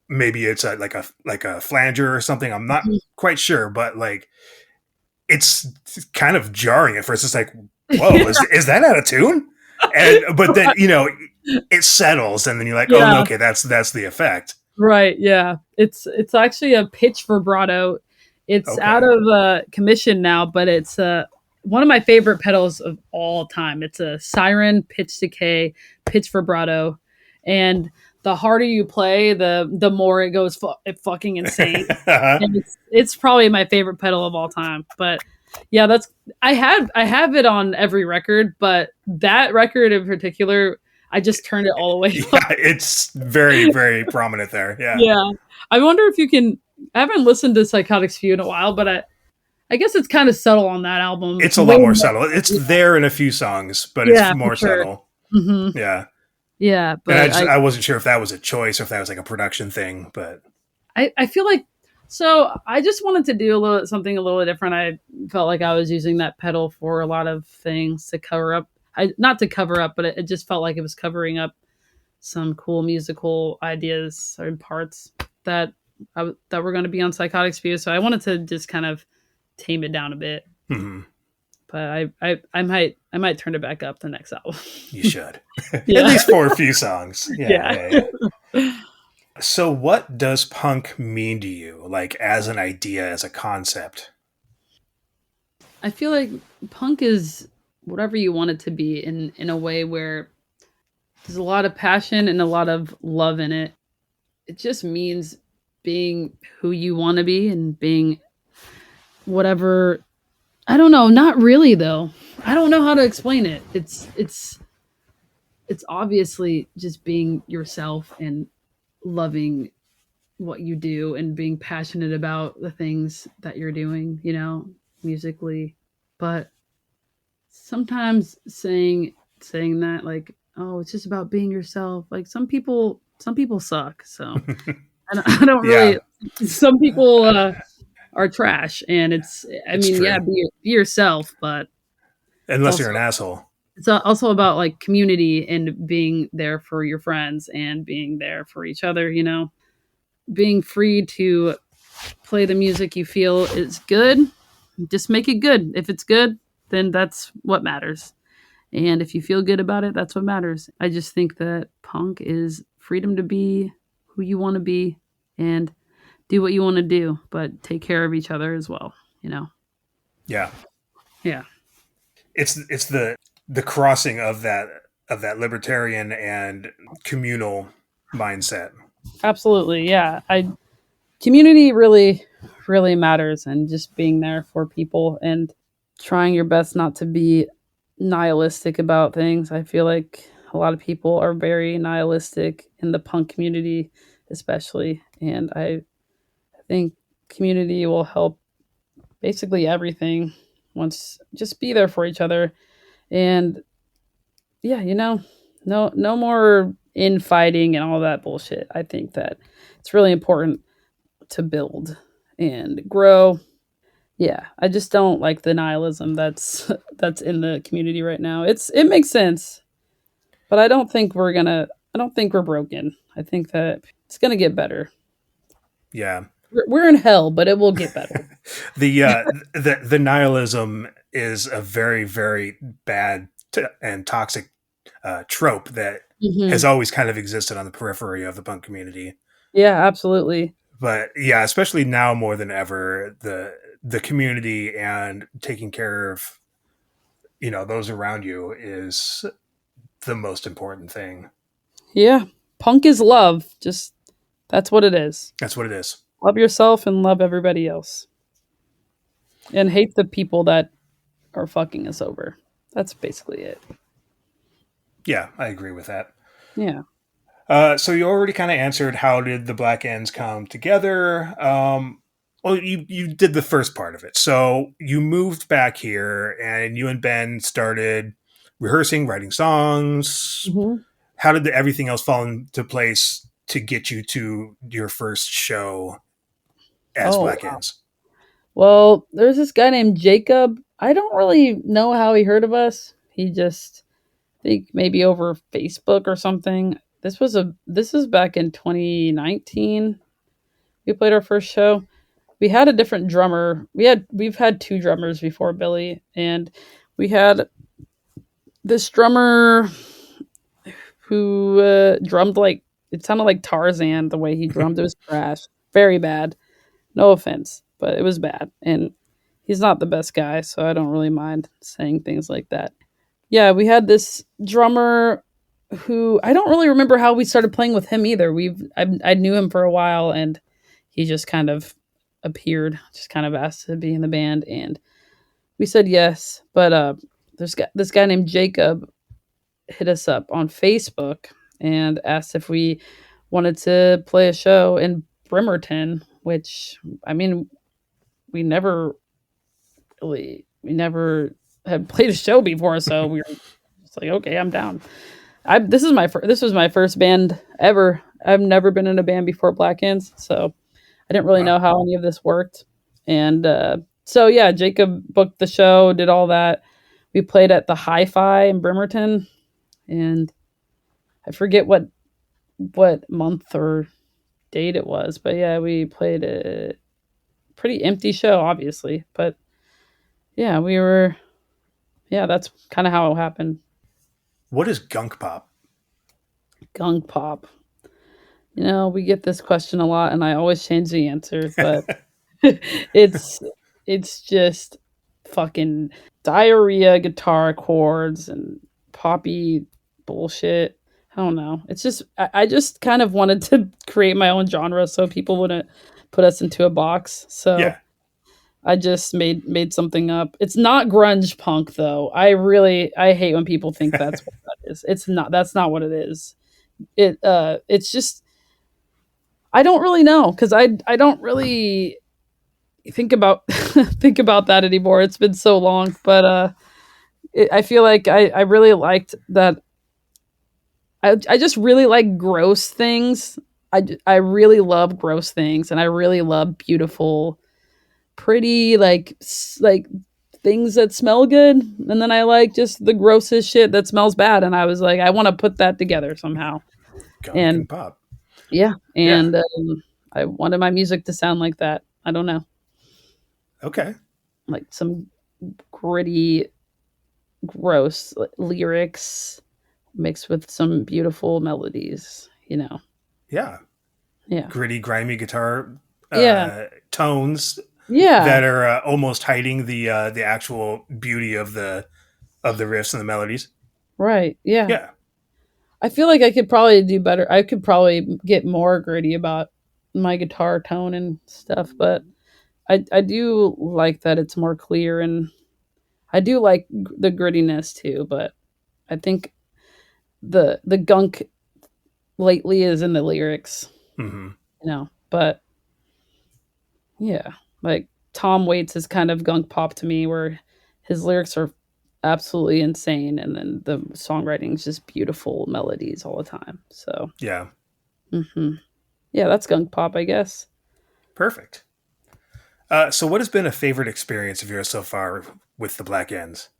maybe it's like a flanger or something. I'm not quite sure, but like it's kind of jarring at first. It's like, whoa, Yeah. is that out of tune? But then it settles, and then you're like, oh, no, okay, that's the effect. Right. Yeah. It's actually a pitch vibrato. It's out of commission now, but it's one of my favorite pedals of all time. It's a siren, pitch decay, pitch vibrato, and the harder you play, the more it goes fucking insane. And it's probably my favorite pedal of all time. But yeah, I have it on every record, but that record in particular, I just turned it all the way up. Yeah, it's very, very prominent there. Yeah. Yeah. I wonder if you can. I haven't listened to Psychotics Few in a while, but I guess it's kind of subtle on that album. It's a lot more subtle. It's there in a few songs, but it's more subtle. Mm-hmm. Yeah. Yeah. But and I wasn't sure if that was a choice or if that was like a production thing, but I feel like, so I just wanted to do something a little different. I felt like I was using that pedal for a lot of things to cover up. Not to cover up, but it just felt like it was covering up some cool musical ideas or parts that were going to be on Psychotics View. So I wanted to just kind of tame it down a bit. Mm-hmm. But I might turn it back up the next album. You should. At least for a few songs. Yeah. So what does punk mean to you, like as an idea, as a concept? I feel like punk is whatever you want it to be in a way where there's a lot of passion and a lot of love in it. It just means being who you want to be and being whatever. I don't know. Not really, though. I don't know how to explain it. It's obviously just being yourself and loving what you do and being passionate about the things that you're doing, musically. But sometimes saying that, like, oh, it's just about being yourself. Like some people suck. So I don't really. Some people are trash, and be yourself, but unless you're an asshole. It's also about like community and being there for your friends and being there for each other. Being free to play the music you feel is good. Just make it good. If it's good, then that's what matters. And if you feel good about it, that's what matters. I just think that punk is freedom to be who you want to be and do what you want to do, but take care of each other as well, Yeah. Yeah. It's the crossing of that libertarian and communal mindset. Absolutely. Yeah. Community really, really matters, and just being there for people and trying your best not to be nihilistic about things. I feel like a lot of people are very nihilistic in the punk community, especially. And I think community will help basically everything. Once just be there for each other. And yeah, no more infighting and all that bullshit. I think that it's really important to build and grow. Yeah, I just don't like the nihilism that's in the community right now. It makes sense, but I don't think we're broken. I think that it's gonna get better. Yeah, we're in hell, but it will get better. the nihilism is a very, very bad and toxic trope that has always kind of existed on the periphery of the punk community. Yeah, absolutely. But yeah, especially now more than ever, the community and taking care of those around you is the most important thing. Yeah, punk is love. Just that's what it is. That's what it is. Love yourself and love everybody else. And hate the people that are fucking us over. That's basically it. Yeah, I agree with that. Yeah. So you already kind of answered how did the Black Ends come together. Well, you did the first part of it. So you moved back here, and you and Ben started rehearsing, writing songs. Hmm. How did everything else fall into place to get you to your first show as Oh, Black wow. Ends? Well, there's this guy named Jacob. I don't really know how he heard of us. He just, I think maybe over Facebook or something. This was back in 2019. We played our first show. We had a different drummer. We've had two drummers before Billy, and we had this drummer who drummed like it sounded like Tarzan the way he drummed. It was trash, very bad. No offense, but it was bad, and he's not the best guy, so I don't really mind saying things like that. Yeah, we had this drummer who I don't really remember how we started playing with him either. I knew him for a while, and he just kind of appeared, just kind of asked to be in the band, and we said yes. But this guy named Jacob hit us up on Facebook and asked if we wanted to play a show in Bremerton, which I mean, we never had played a show before, so we were just like, okay, I'm down. This was my first band ever. I've never been in a band before Black Ends, so I didn't really Wow. know how any of this worked. And so yeah, Jacob booked the show, did all that. We played at the Hi-Fi in Bremerton, and I forget what month or date it was, but yeah, we played a pretty empty show, obviously. But yeah, that's kind of how it happened. What is gunk pop? Gunk pop. We get this question a lot, and I always change the answer, but it's it's just fucking diarrhea guitar chords and poppy bullshit. I don't know. It's just I just kind of wanted to create my own genre so people wouldn't put us into a box. So Yeah. I just made something up. It's not grunge punk though. I hate when people think that's what that is. It's not. That's not what it is. It's just I don't really know because I don't really think about think about that anymore. It's been so long, but I feel like I really liked that. I just really like gross things. I really love gross things, and I really love beautiful, pretty like things that smell good. And then I like just the grossest shit that smells bad. And I was like, I want to put that together somehow. Gunk And and pop. yeah, Yeah. and I wanted my music to sound like that. I don't know, Okay. like some gritty, gross lyrics mixed with some beautiful melodies. Yeah. Yeah, Gritty, grimy guitar yeah, tones yeah. that are almost hiding the actual beauty of the riffs and the melodies. Right. Yeah. Yeah. I feel like I could probably do better. I could probably get more gritty about my guitar tone and stuff, but I do like that it's more clear, and I do like the grittiness too, but I think the gunk lately is in the lyrics, Hmm. But yeah, like Tom Waits is kind of gunk pop to me where his lyrics are absolutely insane and then the songwriting is just beautiful melodies all the time. So, Yeah. hmm yeah, that's gunk pop, I guess. Perfect. So, what has been a favorite experience of yours so far with the Black Ends?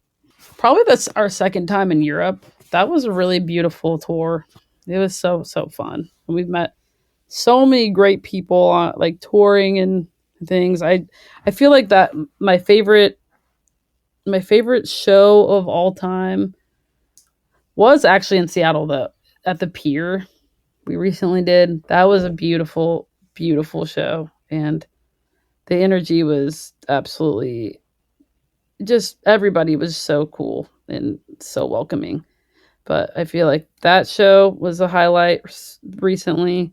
Probably that's our second time in Europe. That was a really beautiful tour. It was so fun. We've met so many great people on like touring and things. I feel like that my favorite show of all time was actually in Seattle though at the pier we recently did. That was a beautiful show, and the energy was absolutely just everybody was so cool and so welcoming. But I feel like that show was a highlight recently.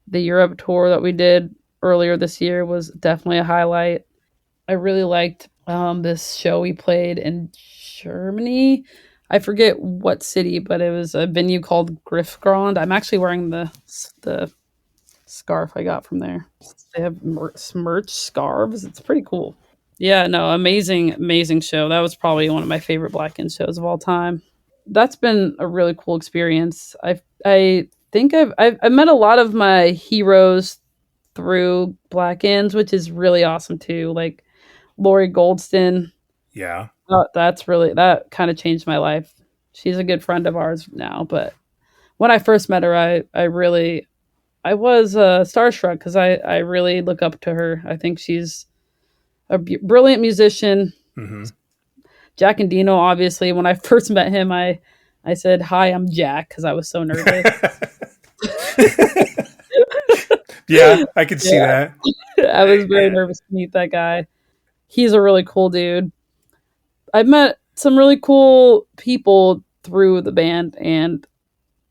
The Europe tour that we did, earlier this year was definitely a highlight. I really liked this show we played in Germany. I forget what city, but it was a venue called Griffgrund. I'm actually wearing the scarf I got from there. They have merch scarves. It's pretty cool. Yeah, no, amazing, amazing show. That was probably one of my favorite Black Inn shows of all time. That's been a really cool experience. I think I've met a lot of my heroes through Black Inns, which is really awesome too. Like Lori Goldston. Yeah. That kind of changed my life. She's a good friend of ours now, but when I first met her, I was starstruck because I really look up to her. I think she's a brilliant musician. Mm-hmm. Jack and Dino, obviously, when I first met him, I said, "Hi, I'm Jack," because I was so nervous. Yeah, I could see that. I was very nervous to meet that guy. He's a really cool dude. I've met some really cool people through the band, and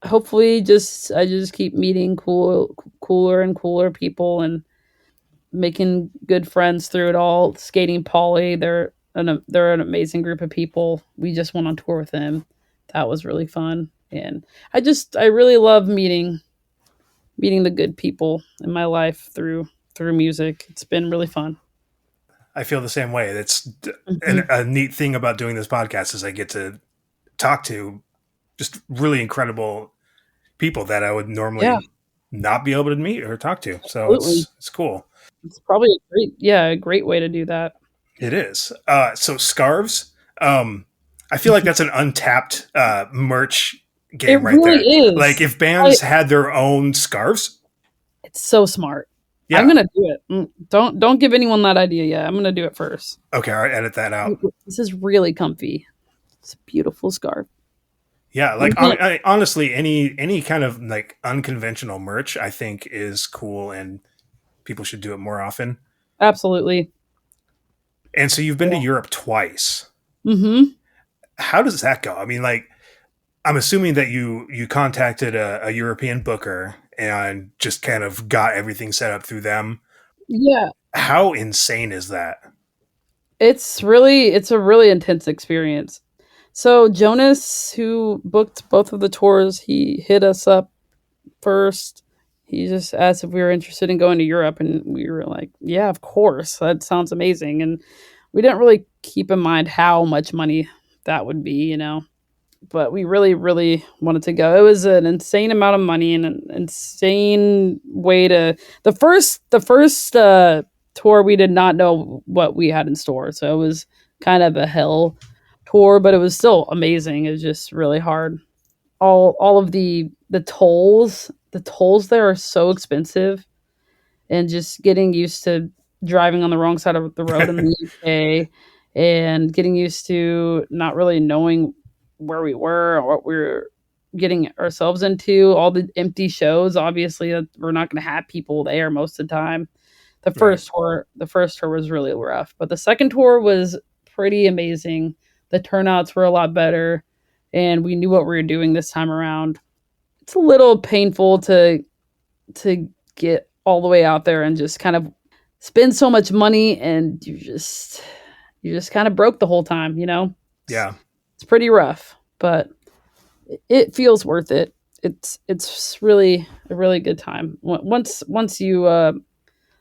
hopefully, I just keep meeting cooler and cooler people, and making good friends through it all. Skating Polly, they're an amazing group of people. We just went on tour with them. That was really fun, and I really love meeting the good people in my life through music. It's been really fun. I feel the same way. That's Mhm. a neat thing about doing this podcast is I get to talk to just really incredible people that I would Yeah, normally not be able to meet or talk to. So absolutely. it's cool. It's probably a great way to do that. It is. So scarves. I feel like that's an untapped merch It game right really there. Like is. if I, bands had their own scarves, it's so smart. I'm yeah. gonna do it. Don't give anyone that idea yet. I'm gonna do it first. Okay, I'll edit that out. This is really comfy. It's a beautiful scarf. Yeah, I'm like gonna, honestly, any kind of like unconventional merch, I think is cool, and people should do it more often. absolutely. And so you've been to Yeah. Europe twice. Mm-hmm. How does that go? I mean, like I'm assuming that you contacted a European booker and just kind of got everything set up through them. Yeah. How insane is that? It's a really intense experience. So Jonas, who booked both of the tours, he hit us up first. He just asked if we were interested in going to Europe, and we were like, "Yeah, of course. That sounds amazing." And we didn't really keep in mind how much money that would be. But we really, really wanted to go. It was an insane amount of money and an insane way to the first tour. We did not know what we had in store, so it was kind of a hell tour, but it was still amazing. It was just really hard. All of the tolls there are so expensive, and just getting used to driving on the wrong side of the road in the UK, and getting used to not really knowing where we were or what we were getting ourselves into. All the empty shows, obviously, that we're not going to have people there most of the time. The Right. first tour was really rough, but the second tour was pretty amazing. The turnouts were a lot better, and we knew what we were doing this time around. It's a little painful to get all the way out there and just kind of spend so much money, and you just kind of broke the whole time. Yeah. It's pretty rough, but it feels worth it. It's really a really good time once you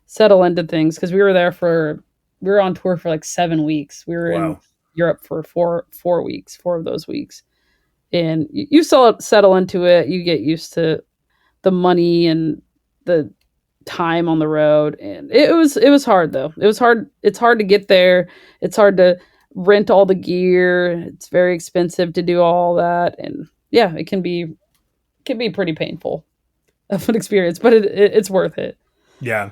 settle into things, because we were on tour for like 7 weeks. We were in Wow. Europe for 4 weeks, 4 of those weeks, and you settle into it. You get used to the money and the time on the road, and it was hard though. It's hard to get there. It's hard to rent all the gear. It's very expensive to do all that, and yeah, it can be pretty painful of an experience, but it's worth it. Yeah.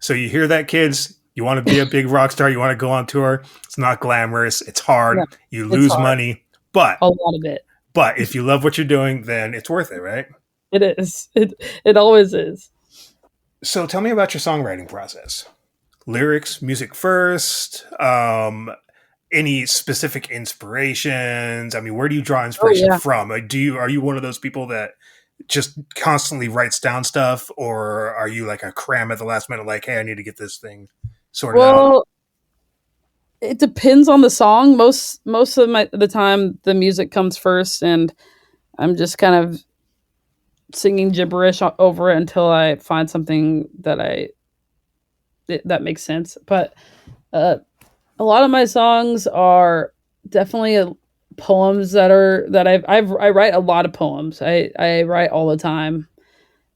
So you hear that, kids? You want to be a big rock star? You want to go on tour? It's not glamorous. It's Yeah, hard. You it's lose hard. money, but A lot of it. if you love what you're doing, then it's worth it, right? It is. It always is. So tell me about your songwriting process. Lyrics, music first. Any specific inspirations? I mean, where do you draw Oh inspiration yeah. from? Are you one of those people that just constantly writes down stuff, or are you like a cram at the last minute, like, hey, I need to get this thing sorted out? Well, it depends on the song. Most of the time, the music comes first, and I'm just kind of singing gibberish over it until I find something that makes sense. But uh, a lot of my songs are definitely poems I write a lot of poems. I write all the time,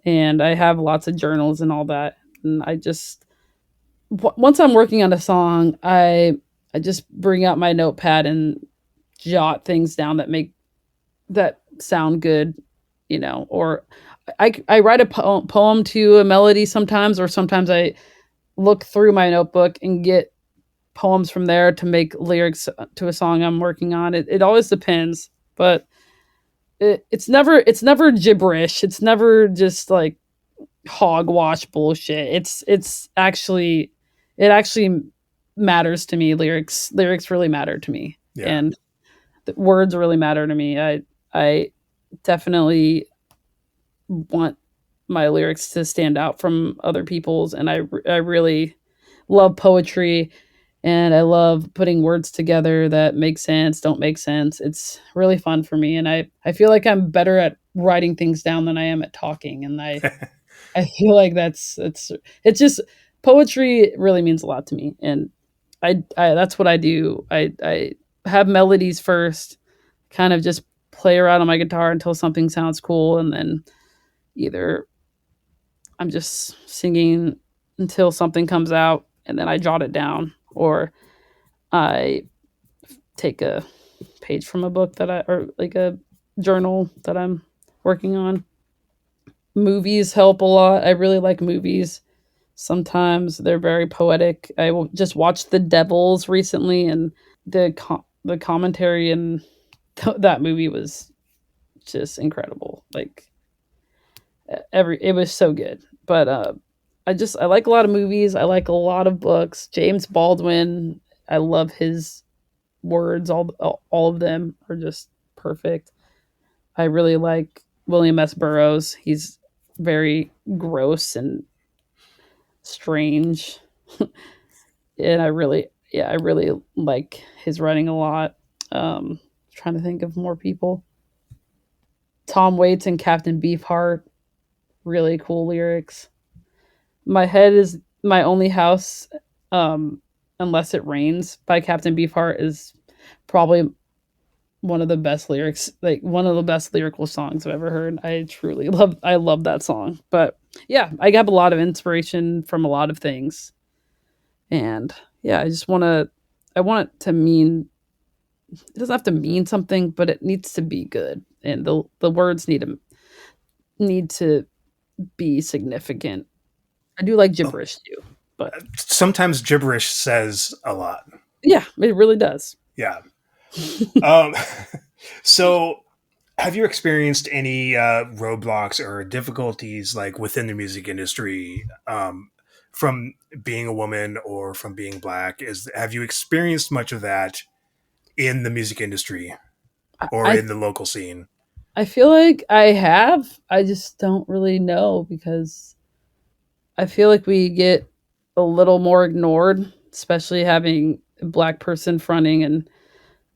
and I have lots of journals and all that. And I just once I'm working on a song, I just bring out my notepad and jot things down that sound good, or I write a poem to a melody sometimes, or sometimes I look through my notebook and get poems from there to make lyrics to a song I'm working on. It always depends, but it's never gibberish. It's never just like hogwash bullshit. It actually matters to me. Lyrics really matter to me, Yeah. and the words really matter to me. I definitely want my lyrics to stand out from other people's, and I really love poetry, and I love putting words together that make sense, don't make sense. It's really fun for me, and I feel like I'm better at writing things down than I am at talking, and I feel like it's just poetry really means a lot to me, and I that's what I do. I have melodies first, kind of just play around on my guitar until something sounds cool, and then either I'm just singing until something comes out, and then I jot it down, or I take a page from a book or like a journal that I'm working on. Movies help a lot. I really like movies. Sometimes they're very poetic. Just watched The Devils recently, and the commentary in that movie was just incredible. Like it was so good. But I like a lot of movies. I like a lot of books. James Baldwin, I love his words. All of them are just perfect. I really like William S. Burroughs. He's very gross and strange. And I really like his writing a lot. Trying to think of more people. Tom Waits and Captain Beefheart, really cool lyrics. My head is my only house, um, unless it rains by Captain Beefheart is probably one of the best lyrics, like one of the best lyrical songs I've ever heard. I love that song. But yeah, I have a lot of inspiration from a lot of things. And yeah, I want it to mean, it doesn't have to mean something, but it needs to be good. And the words need to be significant. I do like Oh, gibberish too, but sometimes gibberish says a lot. yeah, it really does. Yeah. Um, so, have you experienced any roadblocks or difficulties like within the music industry from being a woman or from being black? Have you experienced much of that in the music industry or I in the local scene? I feel like I have. I just don't really know because I feel like we get a little more ignored, especially having a black person fronting and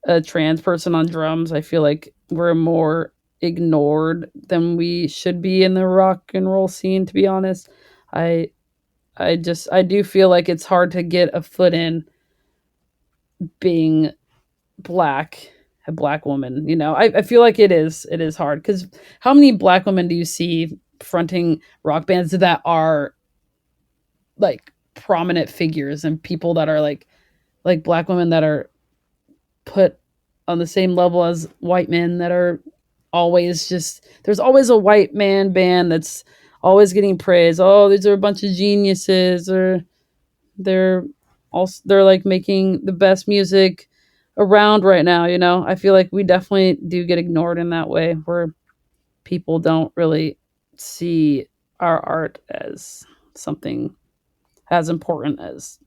a trans person on drums. I feel like we're more ignored than we should be in the rock and roll scene, to be honest. I I do feel like it's hard to get a foot in being black, a black woman. I feel like it is hard because how many black women do you see fronting rock bands that are like prominent figures, and people that are like black women that are put on the same level as white men that are always just, there's always a white man band that's always getting praise. Oh, these are a bunch of geniuses, or they're they're like making the best music around right now. I feel like we definitely do get ignored in that way, where people don't really see our art as something as important as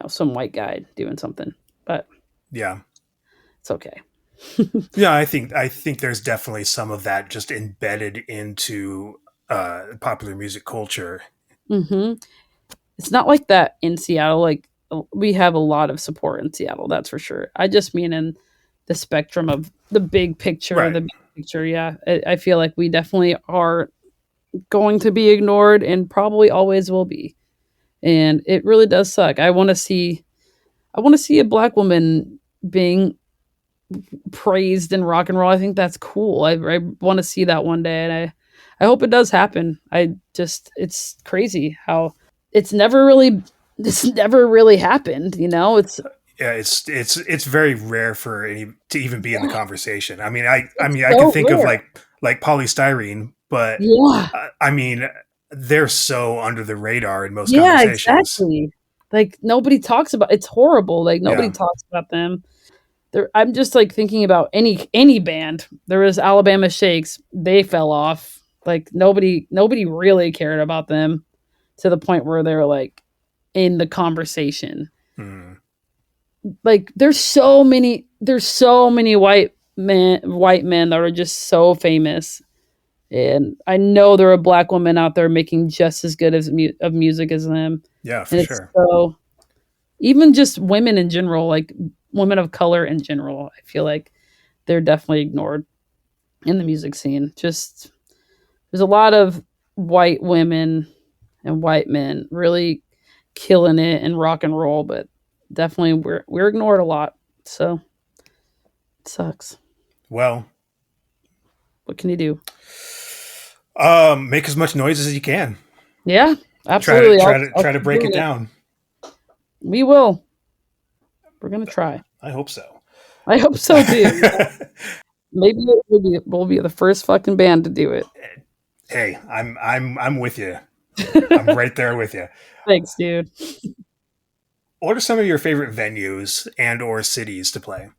some white guy doing something. But Yeah. it's okay. Yeah, I think there's definitely some of that just embedded into popular music culture. Hmm. It's not like that in Seattle. Like we have a lot of support in Seattle, that's for sure. I just mean in the spectrum of the big picture. Right. The big picture, yeah. I feel like we definitely are going to be ignored and probably always will be. And it really does suck. I want to see a black woman being praised in rock and roll. I think that's cool. I want to see that one day, and I hope it does happen. It's crazy how it's never really it's never really happened. It's Yeah, it's very rare for any to even be in the conversation. I mean, I can so think of rare. like polystyrene, but Yeah, I mean, they're so under the radar in most yeah, conversations. exactly. Like nobody talks about. It's horrible. Like nobody Yeah. talks about them. I'm just like thinking about any band. There was Alabama Shakes. They fell off. Like nobody really cared about them to the point where they were like in the conversation. Hmm. Like there's so many white men that are just so famous, and I know there are black women out there making just as good of music as them, Yeah, for and it's sure. so even just women in general, like women of color in general. I feel like they're definitely ignored in the music scene. Just there's a lot of white women and white men really killing it in rock and roll, but definitely we're ignored a lot. So it sucks. Well, What can you do? make as much noise as you can. Yeah, Try to absolutely. try I'll, to I'll try to keep break doing it it. down. We will. We're gonna try. I hope so. I hope so too. Maybe we'll be the first fucking band to do it. Hey, I'm with you. I'm right there with you. Thanks, dude. What are some of your favorite venues and or cities to play?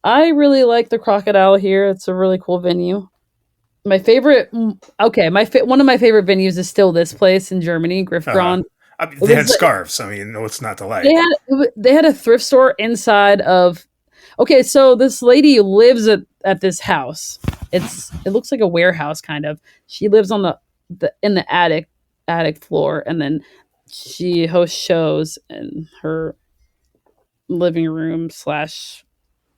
I really like the Crocodile here. It's a really cool venue. My favorite, okay, one of my favorite venues is still this place in Germany, Uh-huh. Griffgrund. I mean, It they was had scarves. I mean, what's not to they like? had they had a thrift store inside of. Okay, so this lady lives at this house. It looks like a warehouse kind of. She lives on the in the attic floor, and then she hosts shows in her living room slash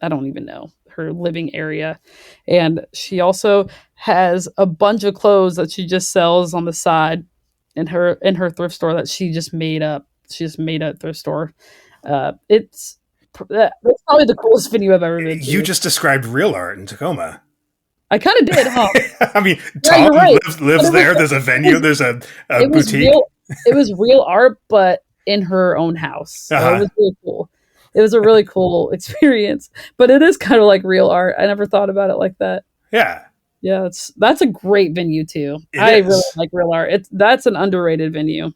I don't even know her living area, and she also has a bunch of clothes that she just sells on the side in her thrift store that she just made up. She just made a thrift store. That's probably the coolest venue I've ever been You to. just described real art in Tacoma. I kind of did, huh? I mean, Yeah, Tom you're right. But lives there. There's a venue. There's a it was boutique. real. It was real art, but in her own house. So it Uh-huh. was really cool. It was a really cool experience, but it is kind of like real art. I never thought about it like that. Yeah, Yeah, that's a great venue too. it I really is. like real art. That's an underrated venue.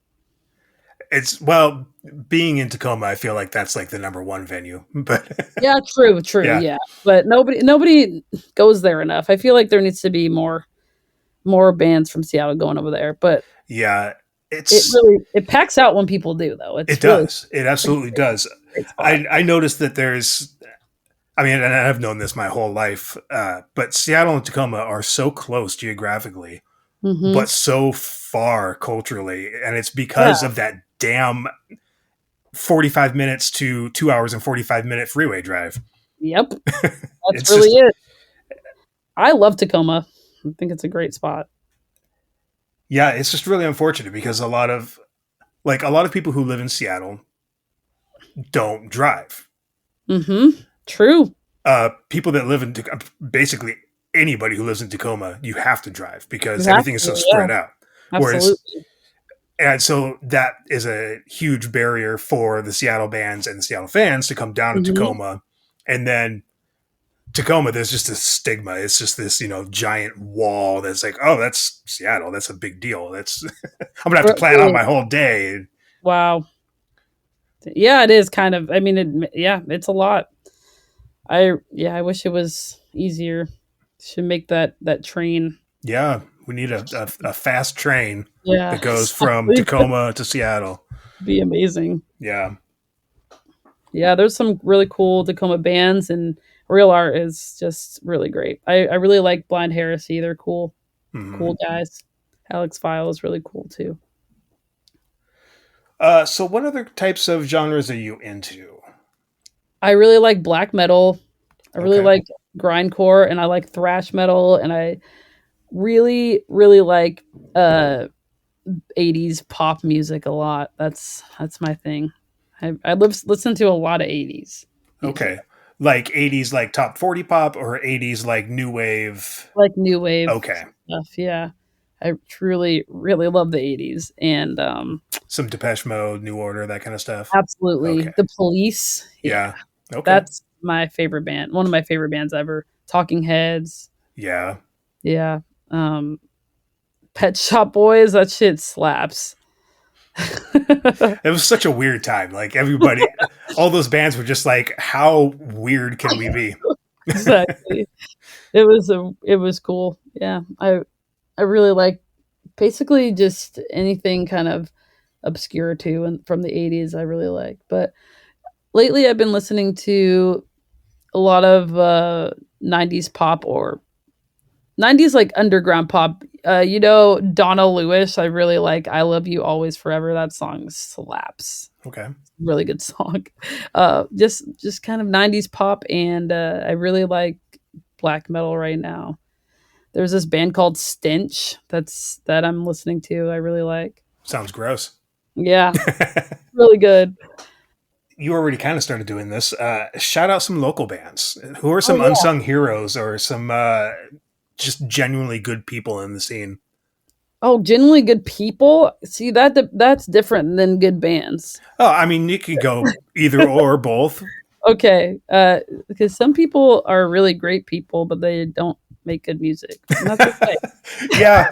It's well, being in Tacoma, I feel like that's like the number one venue. But Yeah, true, yeah, yeah. But nobody goes there enough. I feel like there needs to be more bands from Seattle going over there. But yeah, it it's really it packs out when people do though. it It's really does. It absolutely does. a great spot. I noticed that there's. I mean, and I've known this my whole life, but Seattle and Tacoma are so close geographically, Hmm. but so far culturally, and it's Yeah. because of that damn 45 minutes to 2 hours and 45-minute freeway drive. Yep. That's It's really just, it. I love Tacoma. I think it's a great spot. yeah, it's just really unfortunate because a lot of people who live in Seattle don't drive. Hmm. True. People that live in basically anybody who lives in Tacoma, you have to drive You because have everything is so to. Yeah. spread out. Whereas, Absolutely. and so that is a huge barrier for the Seattle bands and the Seattle fans to come down to Hmm. Tacoma. And then Tacoma, there's just this stigma. It's just this, giant wall that's like, oh, that's Seattle. That's a big deal. That's I'm gonna have to plan out Really. my whole day. Wow. Yeah, it is kind of. I mean, it's a lot. I wish it was easier. Should make that train. Yeah, we need a fast train Yeah, that goes from exactly. Tacoma to Seattle. Be amazing. Yeah. Yeah, there's some really cool Tacoma bands, and Real Art is just really great. I really like Blind Heresy. They're cool, Hmm. cool guys. Alex File is really cool too. So what other types of genres are you into? I really like black metal. I really Okay. like grindcore, and I like thrash metal, and I really, really like uh 80s pop music a lot. That's my thing. Listen to a lot of 80s music, Okay. Like 80s like top 40 pop or 80s like new wave. like new wave Okay. stuff. Yeah, I truly really love the 80s, and Some Depeche Mode, New Order, that kind of stuff. absolutely Okay. the Police. Yeah, Yeah. Okay. that's my favorite band. One of my favorite bands ever. Talking Heads. Yeah. Yeah. Um, Pet Shop Boys. That shit slaps. It was such a weird time. Like everybody, all those bands were just like, how weird can we be? Exactly. It was cool. Yeah. I really like basically just anything kind of obscure too and from the 80s I really like. But lately I've been listening to a lot of 90s pop or 90s like underground pop. Donna Lewis, I really like I Love You Always Forever. That song slaps. Okay. Really good song. Just kind of 90s pop, and I really like black metal right now. There's this band called Stench that I'm listening to. I really like. Sounds gross. Yeah, really good. You already kind of started doing this. Shout out some local bands. Who are Oh some yeah. unsung heroes or some just genuinely good people in the scene? Oh, genuinely good people. See that's different than good bands. Oh, I mean, you could go either or both. Okay, because some people are really great people, but they don't make good music, and that's okay. Yeah.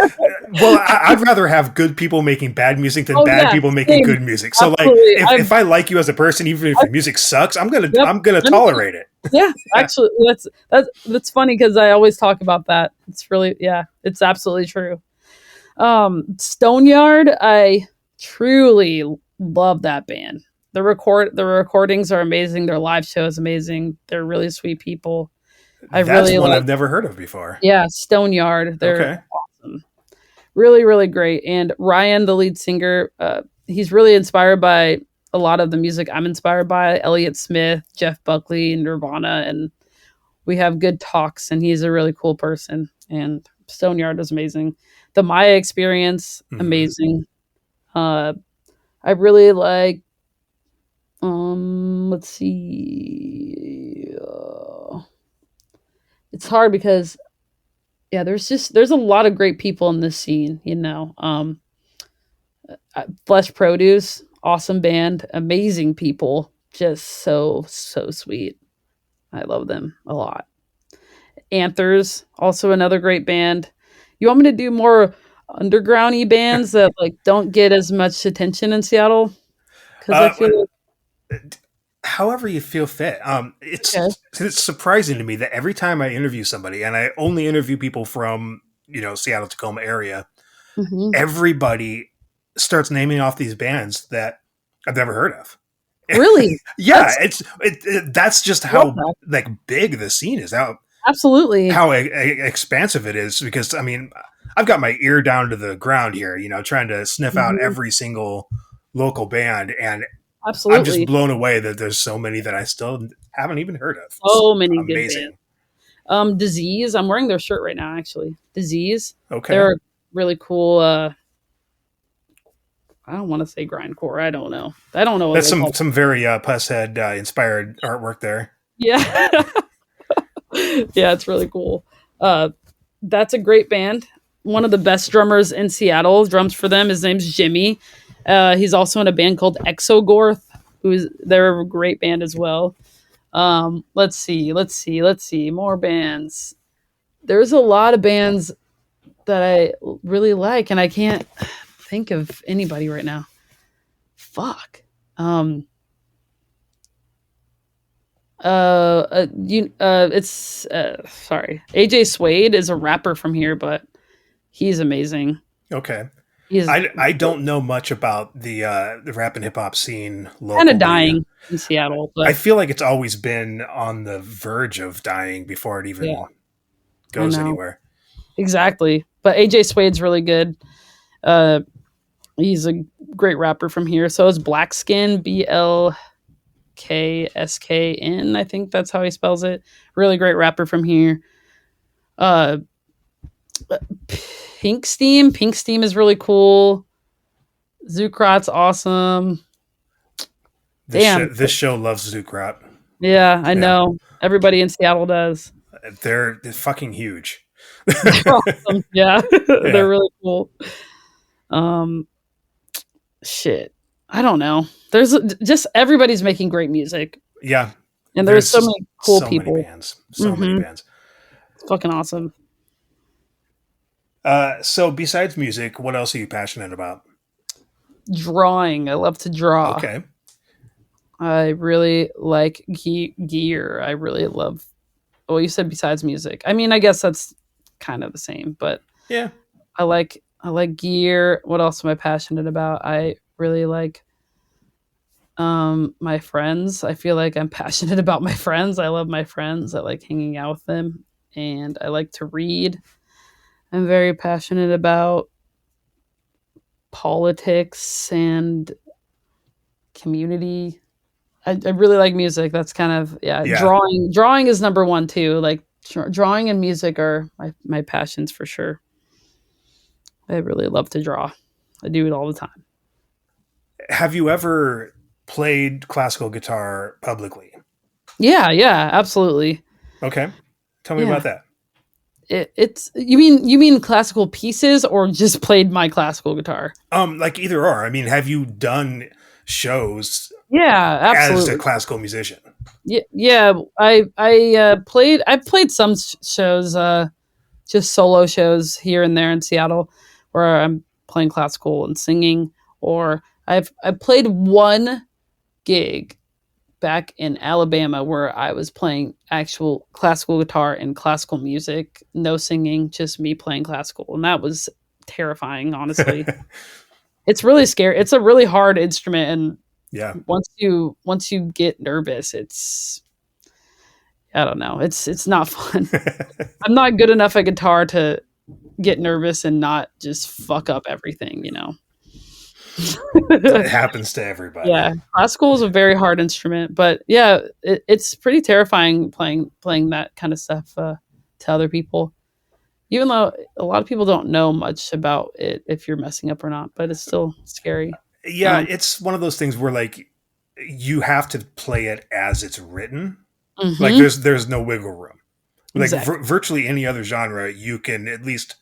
Well, I'd rather have good people making bad music than Oh bad yeah, people making same. good music. So, like, Absolutely. if I like you as a person, even if your music sucks, Yep. I'm gonna I'm tolerate it. Yeah, actually, that's funny because I always talk about that. It's really yeah, it's absolutely true. Stoneyard, I truly love that band. The recordings are amazing. Their live show is amazing. They're really sweet people. I That's really one like I've never heard of before. yeah, Stoneyard. They're Okay. awesome. Really, really great. And Ryan, the lead singer, he's really inspired by a lot of the music I'm inspired by. Elliott Smith, Jeff Buckley, Nirvana, and we have good talks. And he's a really cool person. And Stoneyard is amazing. The Maya Experience, Mhm. amazing. I really like. Let's see. It's hard because yeah, there's a lot of great people in this scene. Flesh Produce, awesome band, amazing people, just so sweet. I love them a lot. Anthers, also another great band. You want me to do more undergroundy bands that like don't get as much attention in Seattle? Because I Uh, feel like However you feel fit. okay. It's surprising to me that every time I interview somebody, and I only interview people from Seattle Tacoma area, Hmm. everybody starts naming off these bands that I've never heard of. Really, Yeah, that's that's just love how that. like big the scene is. Absolutely. How expansive it is. Because I mean, I've got my ear down to the ground here, trying to sniff out Mhm. every single local band, and I'm just Absolutely. blown away that there's so many that I still haven't even heard of. It's So many good bands. amazing. Disease. I'm wearing their shirt right now, actually. Disease. Okay. They're really cool. I don't want to say grindcore. I don't know. I don't know what That's they call. some very Pushead inspired artwork there. Yeah. Yeah, it's really cool. That's a great band. One of the best drummers in Seattle drums for them. His name's Jimmy. He's also in a band called Exogorth, they're a great band as well. Let's see. More bands. There's a lot of bands that I really like, and I can't think of anybody right now. Fuck. It's sorry. AJ Suede is a rapper from here, but he's amazing. Okay. He's I don't know much about the rap and hip hop scene kind of locally. dying in Seattle, I but feel like it's always been on the verge of dying before it yeah, even I goes know anywhere. exactly. But AJ Suede's really good. Uh, he's a great rapper from here. So is Blackskin, BLKSKN. I think that's how he spells it. Really great rapper from here. Uh, Pink Steam is really cool. Zucrat's awesome. Damn. This show loves Zouk. Yeah, I Yeah, know. Everybody in Seattle does. they're fucking huge. They're awesome. Yeah, they're Yeah, really cool. Um, shit. I don't know. There's just everybody's making great music, yeah. and there's There's so just many cool so many people. bands, so many bands. It's fucking awesome. So besides music, what else are you passionate about? Drawing. I love to draw. Okay, I really like gear. I really love. Well, you said besides music. I mean, I guess that's kind of the same, but yeah. I like gear. What else am I passionate about? I really like my friends. I feel like I'm passionate about my friends. I love my friends. I like hanging out with them, and I like to read. I'm very passionate about politics and community. I really like music. That's kind of yeah. Yeah. Drawing is number one too. Like drawing and music are my passions for sure. I really love to draw. I do it all the time. Have you ever played classical guitar publicly? Yeah, absolutely. Okay. Tell me Yeah. about that. It's you mean classical pieces or just played my classical guitar? Like either or. I mean, have you done shows Yeah, as a absolutely. classical musician? Yeah. I've played some shows, just solo shows here and there in Seattle, where I'm playing classical and singing. Or I played one gig back in Alabama where I was playing actual classical guitar and classical music, no singing, just me playing classical, and that was terrifying. Honestly, it's really scary. It's a really hard instrument, and Yeah. once you get nervous, I don't know. It's not fun. I'm not good enough at guitar to get nervous and not just fuck up everything, you know. It happens to everybody. Yeah, classical is a very hard instrument, but yeah, it's pretty terrifying playing that kind of stuff to other people. Even though a lot of people don't know much about it, if you're messing up or not, but it's still scary. Yeah, Um, it's one of those things where like you have to play it as it's written. Like mhm, there's no wiggle room. Like exactly, virtually any other genre, you can at least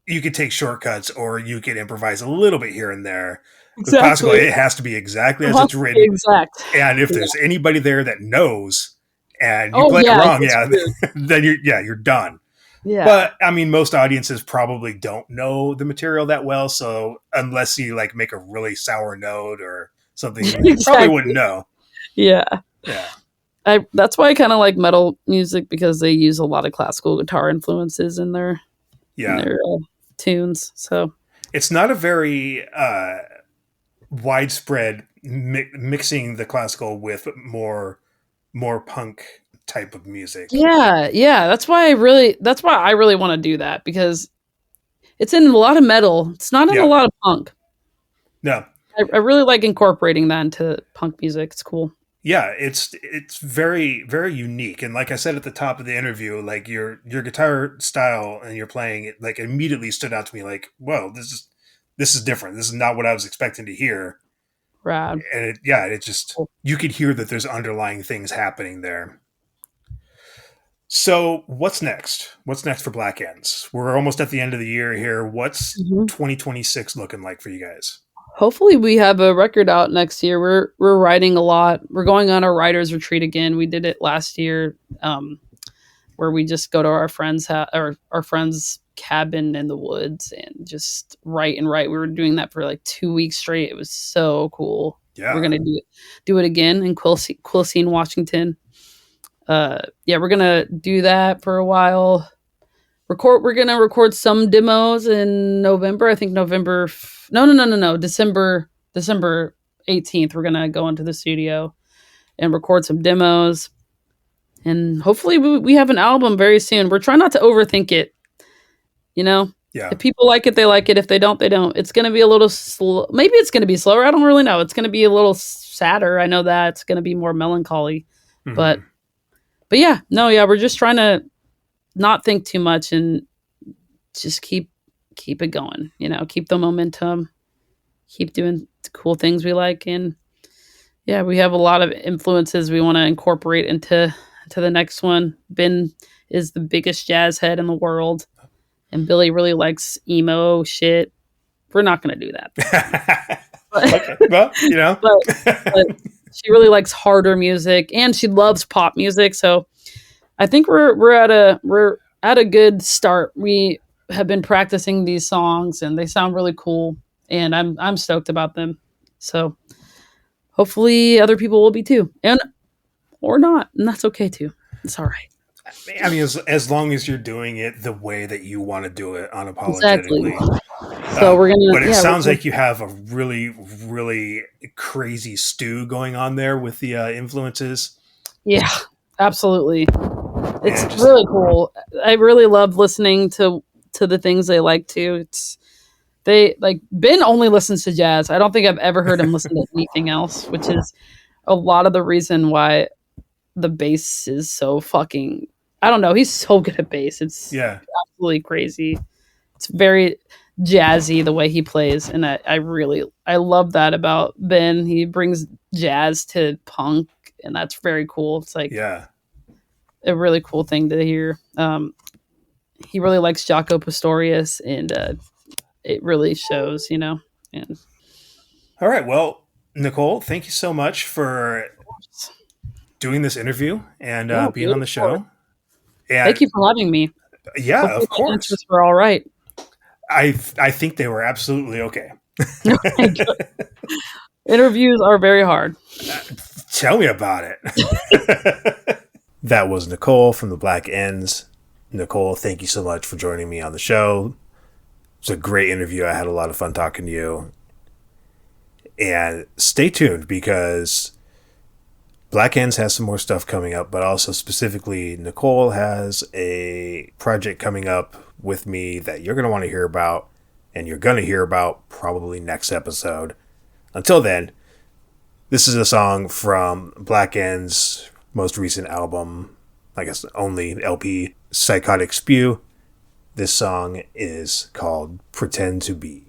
you could take shortcuts or you could improvise a little bit here and there. With classical, exactly. it has to be exactly It as has it's to be written. exact. And if Yeah. there's anybody there that knows and you Oh play it yeah, it wrong, gets yeah, weird. then you're done. Yeah, But I mean, most audiences probably don't know the material that well, so unless you like make a really sour note or something, you probably wouldn't exactly. know. Yeah. Yeah, That's why I kind of like metal music because they use a lot of classical guitar influences in their in yeah. their tunes. So It's not a very widespread mixing the classical with more punk type of music. yeah, that's why I really want to do that because it's in a lot of metal. It's not in a Yeah, lot of punk. no, I really like incorporating that into punk music. It's cool. yeah, it's very very unique. And like I said at the top of the interview, like your guitar style and your playing, it like immediately stood out to me. Like, whoa, this is different. This is not what I was expecting to hear. Rad. And it just Cool. you could hear that there's underlying things happening there. So what's next? What's next for Black Ends? We're almost at the end of the year here. What's Mhm. 2026 looking like for you guys? Hopefully, we have a record out next year. We're writing a lot. We're going on a writers retreat again. We did it last year, where we just go to our our friend's cabin in the woods and just write and write. We were doing that for like 2 weeks straight. It was so cool. We're Yeah. gonna do it again in Quilcene, Washington. Yeah, we're gonna do that for a while. We're gonna record some demos in November. I think no, December 18th. We're gonna go into the studio and record some demos, and hopefully we have an album very soon. We're trying not to overthink it. Yeah. If people like it, they like it. If they don't, they don't. It's gonna be a little slow. Maybe it's gonna be slower. I don't really know. It's gonna be a little sadder. I know that it's gonna be more melancholy, Mhm. but yeah, no, yeah, we're just trying to not think too much and just keep it going, keep the momentum, keep doing cool things we like. And yeah, we have a lot of influences we want to incorporate into the next one. Ben is the biggest jazz head in the world, and Billy really likes emo shit. We're not going to do that. Okay. Well, but she really likes harder music, and she loves pop music. So I think we're at a good start. We have been practicing these songs, and they sound really cool, and I'm stoked about them. So hopefully other people will be too, or not, and that's okay too. It's all right. I mean, as long as you're doing it the way that you want to do it Exactly. unapologetically. So we're gonna. But it yeah, sounds like you have a really, really crazy stew going on there with the influences. Yeah, absolutely. It's just- really cool. I really love listening to the things they like to. They like Ben only listens to jazz. I don't think I've ever heard him listen to anything else, which is a lot of the reason why the bass is so fucking. I don't know. He's so good at bass. It's absolutely crazy. It's very jazzy the way he plays, and I love that about Ben. He brings jazz to punk, and that's very cool. It's like a really cool thing to hear. He really likes Jaco Pastorius, and it really shows, And all right, well, Nicolle, thank you so much for doing this interview and being on the show. And thank you for having me. Yeah, hopefully of course. We're all right. I think they were absolutely okay. Interviews are very hard. Tell me about it. That was Nicolle from the Black Ends. Nicolle, thank you so much for joining me on the show. It's a great interview. I had a lot of fun talking to you. And stay tuned, because Black Ends has some more stuff coming up, but also specifically Nicolle has a project coming up with me that you're going to want to hear about, and you're going to hear about probably next episode. Until then, this is a song from Black End's most recent album, I guess only LP, Psychotic Spew. This song is called Pretend to Be.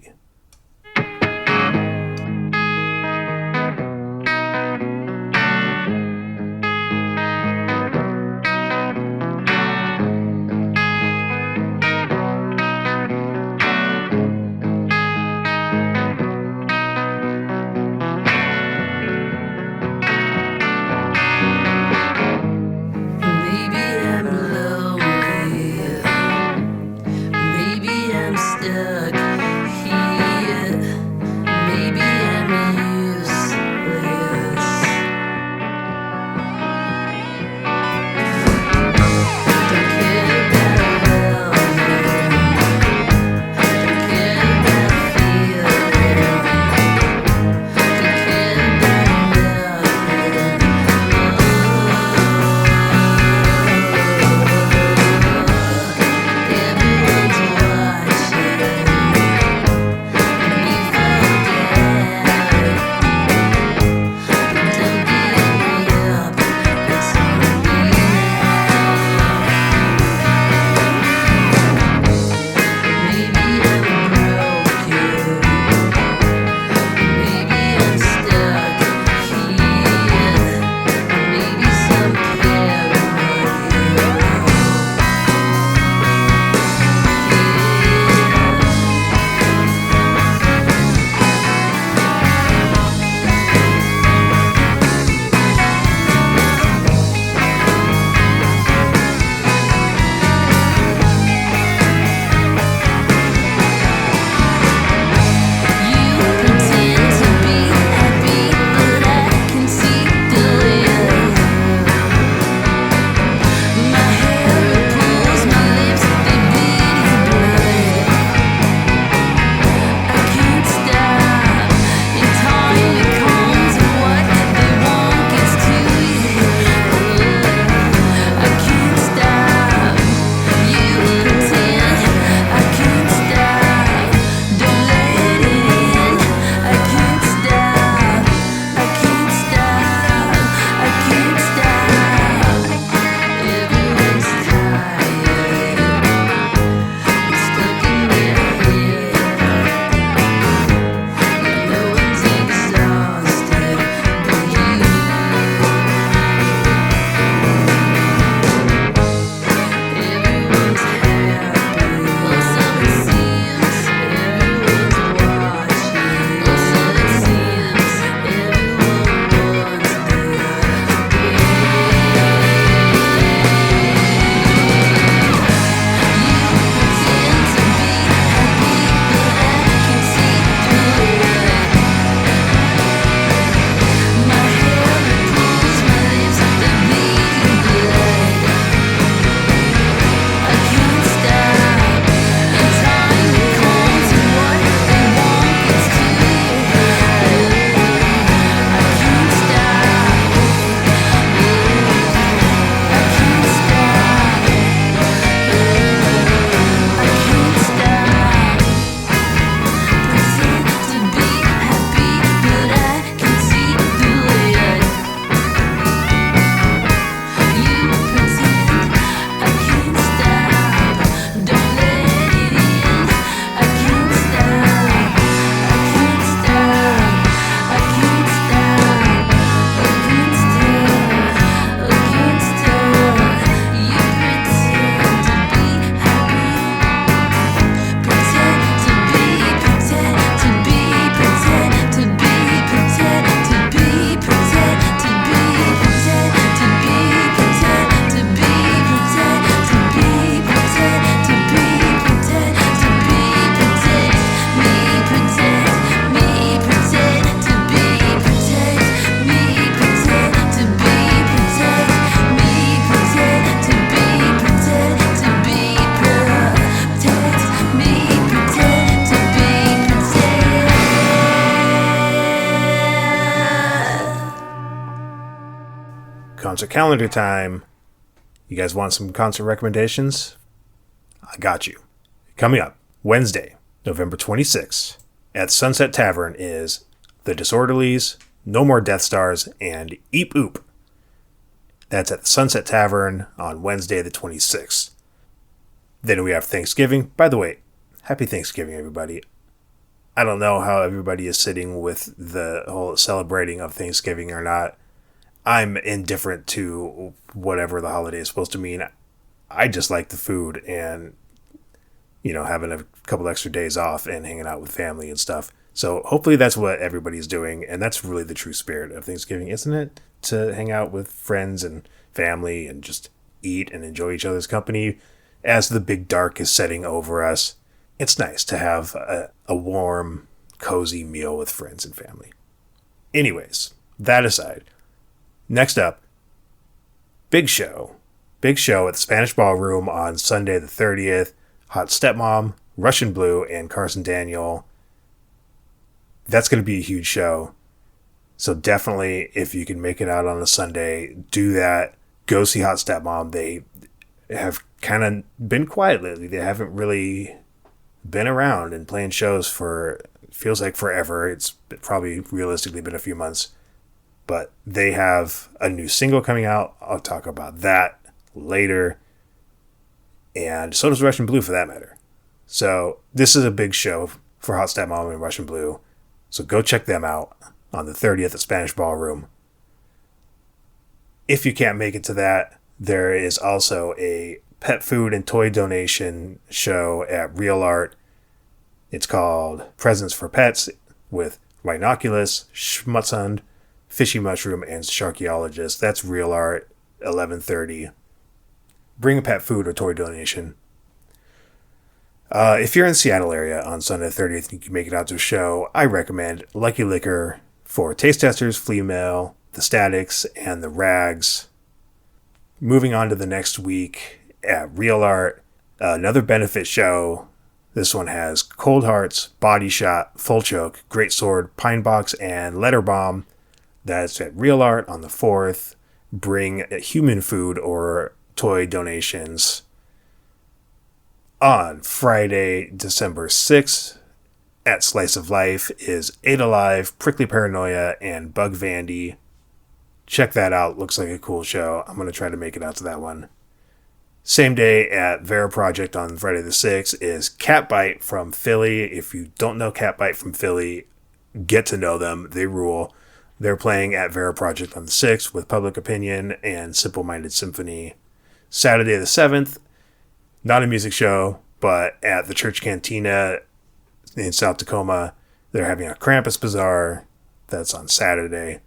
Maybe I'm stuck here. concert calendar time. You guys want some concert recommendations? I got you. Coming up Wednesday, November 26th at Sunset Tavern is The Disorderlies, No More Death Stars, and Eep Oop. That's at the Sunset Tavern on Wednesday the 26th. Then we have Thanksgiving. By the way, happy Thanksgiving, everybody. I don't know how everybody is sitting with the whole celebrating of Thanksgiving or not. I'm indifferent to whatever the holiday is supposed to mean. I just like the food and, having a couple extra days off and hanging out with family and stuff. So hopefully that's what everybody's doing. And that's really the true spirit of Thanksgiving, isn't it? To hang out with friends and family and just eat and enjoy each other's company as the big dark is setting over us. It's nice to have a warm, cozy meal with friends and family. Anyways, that aside, next up, Big Show. Big Show at the Spanish Ballroom on Sunday the 30th. Hot Stepmom, Russian Blue, and Carson Daniel. That's going to be a huge show. So definitely, if you can make it out on a Sunday, do that. Go see Hot Stepmom. They have kind of been quiet lately. They haven't really been around and playing shows for, feels like forever. It's probably realistically been a few months. But they have a new single coming out. I'll talk about that later. And so does Russian Blue, for that matter. So this is a big show for Hot Stepmom and Russian Blue. So go check them out on the 30th at Spanish Ballroom. If you can't make it to that, there is also a pet food and toy donation show at Real Art. It's called Presents for Pets with Rhinoculus, Schmutzhund, Fishy Mushroom, and Sharkeologist. That's Real Art, 11:30. Bring a pet food or toy donation. If you're in the Seattle area on Sunday the 30th and you can make it out to a show, I recommend Lucky Liquor for Taste Testers, Flea Mail, The Statics, and The Rags. Moving on to the next week at Real Art, another benefit show. This one has Cold Hearts, Body Shot, Full Choke, Great Sword, Pine Box, and Letter Bomb. That's at Real Art on the 4th. Bring human food or toy donations. On Friday, December 6th, at Slice of Life is Ada Live, Prickly Paranoia, and Bug Vandy. Check that out. Looks like a cool show. I'm going to try to make it out to that one. Same day at Vera Project on Friday the 6th is Catbite from Philly. If you don't know Catbite from Philly, get to know them. They rule. They're playing at Vera Project on the 6th with Public Opinion and Simple Minded Symphony. Saturday the 7th, not a music show, but at the Church Cantina in South Tacoma, they're having a Krampus Bazaar. That's on Saturday.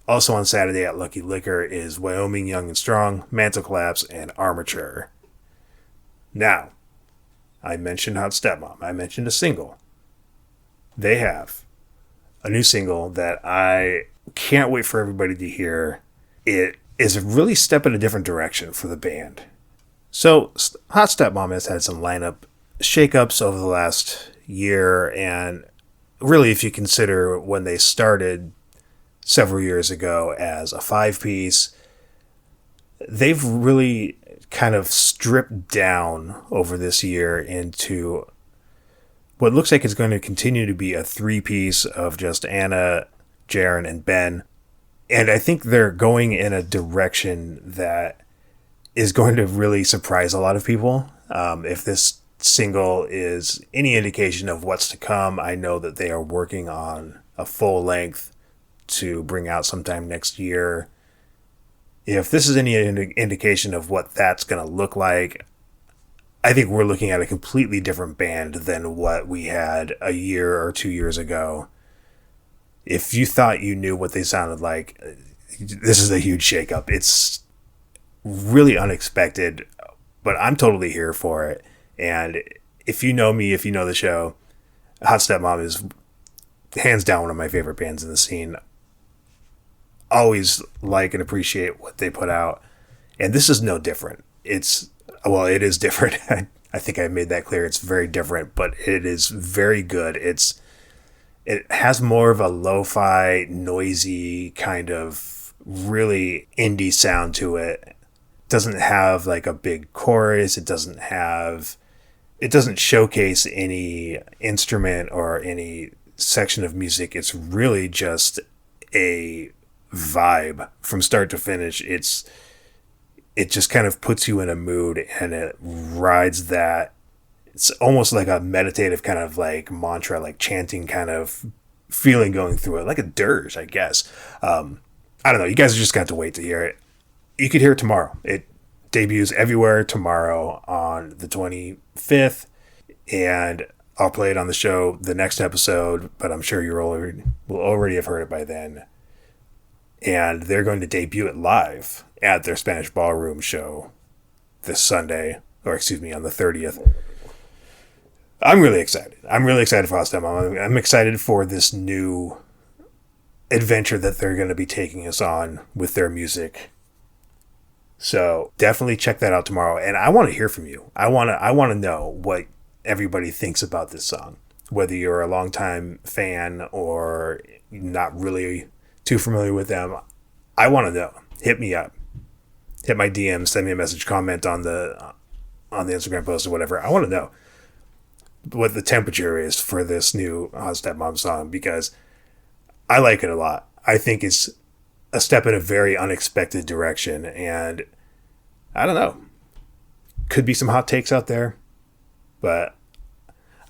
Also on Saturday at Lucky Liquor is Wyoming Young and Strong, Mantle Collapse, and Armature. Now, I mentioned Hot Stepmom. I mentioned a single. They have a new single that I can't wait for everybody to hear. It is a really step in a different direction for the band. So, Hot Stepmom has had some lineup shakeups over the last year, and really, if you consider when they started several years ago as a 5-piece, they've really kind of stripped down over this year into what looks like it's going to continue to be a 3-piece of just Anna, Jaren, and Ben. And I think they're going in a direction that is going to really surprise a lot of people. If this single is any indication of what's to come, I know that they are working on a full length to bring out sometime next year. If this is any indication of what that's going to look like, I think we're looking at a completely different band than what we had a year or 2 years ago. If you thought you knew what they sounded like, this is a huge shakeup. It's really unexpected, but I'm totally here for it. And if you know me, if you know the show, Hot Stepmom is hands down one of my favorite bands in the scene. Always like and appreciate what they put out. And this is no different. It is different. I think I made that clear. It's very different, but it is very good. It has more of a lo-fi, noisy kind of really indie sound to it. Doesn't have like a big chorus. It doesn't showcase any instrument or any section of music. It's really just a vibe from start to finish. It just kind of puts you in a mood, and it rides that. It's almost like a meditative kind of like mantra, like chanting kind of feeling going through it, like a dirge, I guess. I don't know. You guys just got to wait to hear it. You could hear it tomorrow. It debuts everywhere tomorrow on the 25th, and I'll play it on the show the next episode, but I'm sure will already have heard it by then. And they're going to debut it live at their Spanish Ballroom show this Sunday, on the 30th. I'm really excited. I'm really excited for Hostem. I'm excited for this new adventure that they're going to be taking us on with their music. So definitely check that out tomorrow. And I want to hear from you. I want to know what everybody thinks about this song, whether you're a longtime fan or not really too familiar with them. I want to know. Hit me up. Hit my DM, send me a message, comment on the Instagram post or whatever. I want to know what the temperature is for this new Hot Stepmom song, because I like it a lot. I think it's a step in a very unexpected direction, and I don't know. Could be some hot takes out there, but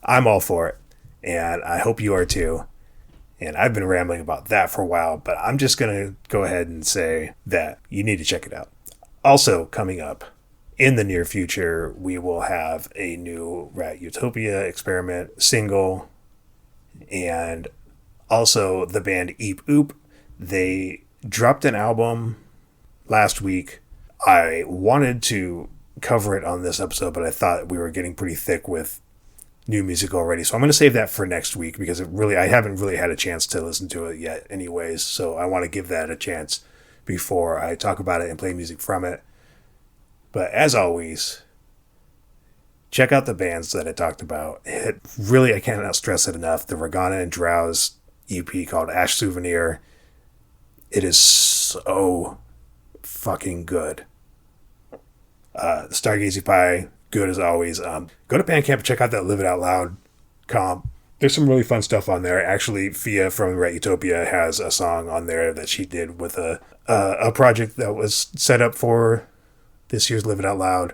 I'm all for it, and I hope you are too. And I've been rambling about that for a while, but I'm just going to go ahead and say that you need to check it out. Also, coming up in the near future, we will have a new Rat Utopia experiment single, and also the band Eep Oop. They dropped an album last week. I wanted to cover it on this episode, but I thought we were getting pretty thick with new music already, so I'm going to save that for next week, because I haven't really had a chance to listen to it yet anyways, so I want to give that a chance before I talk about it and play music from it. But as always, check out the bands that I talked about. I cannot stress it enough. The Regana and Drowse EP called Ash Souvenir. It is so fucking good. Stargazy Pie, good as always. Go to Bandcamp and check out that Live It Out Loud comp. There's some really fun stuff on there. Actually, Fia from Rat Utopia has a song on there that she did with a project that was set up for this year's Live It Out Loud.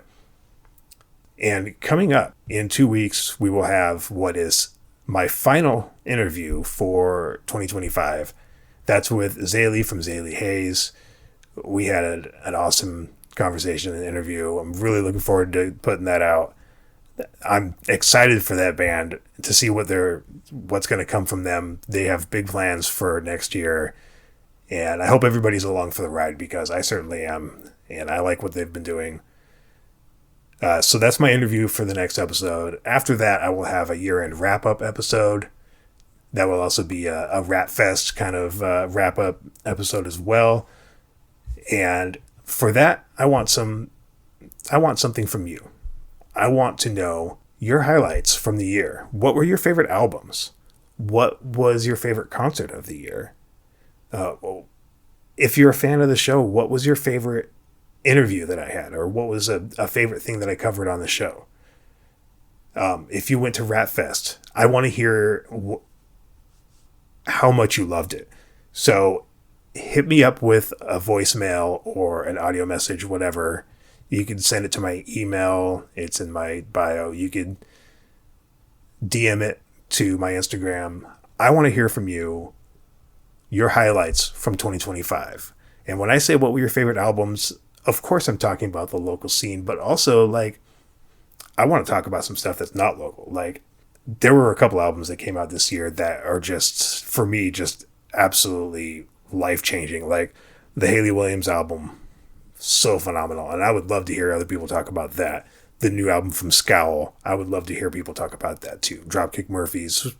And coming up in 2 weeks, we will have what is my final interview for 2025. That's with Zaylee from Zaylee Hayes. We had an awesome conversation and interview. I'm really looking forward to putting that out. I'm excited for that band to see what's going to come from them. They have big plans for next year, and I hope everybody's along for the ride, because I certainly am, and I like what they've been doing. So that's my interview for the next episode. After that, I will have a year-end wrap-up episode. That will also be a Rap Fest kind of wrap-up episode as well. And for that, I want something from you. I want to know your highlights from the year. What were your favorite albums? What was your favorite concert of the year? If you're a fan of the show, what was your favorite interview that I had? Or what was a favorite thing that I covered on the show? If you went to Rat Fest, I want to hear how much you loved it. So hit me up with a voicemail or an audio message, whatever. You can send it to my email. It's in my bio. You could DM it to my Instagram. I want to hear from you, your highlights from 2025. And when I say what were your favorite albums, of course I'm talking about the local scene, but also, like, I want to talk about some stuff that's not local. Like, there were a couple albums that came out this year that are just, for me, just absolutely life-changing. Like the Hayley Williams album, so phenomenal, and I would love to hear other people talk about that. The new album from Scowl, I would love to hear people talk about that too. Dropkick Murphys,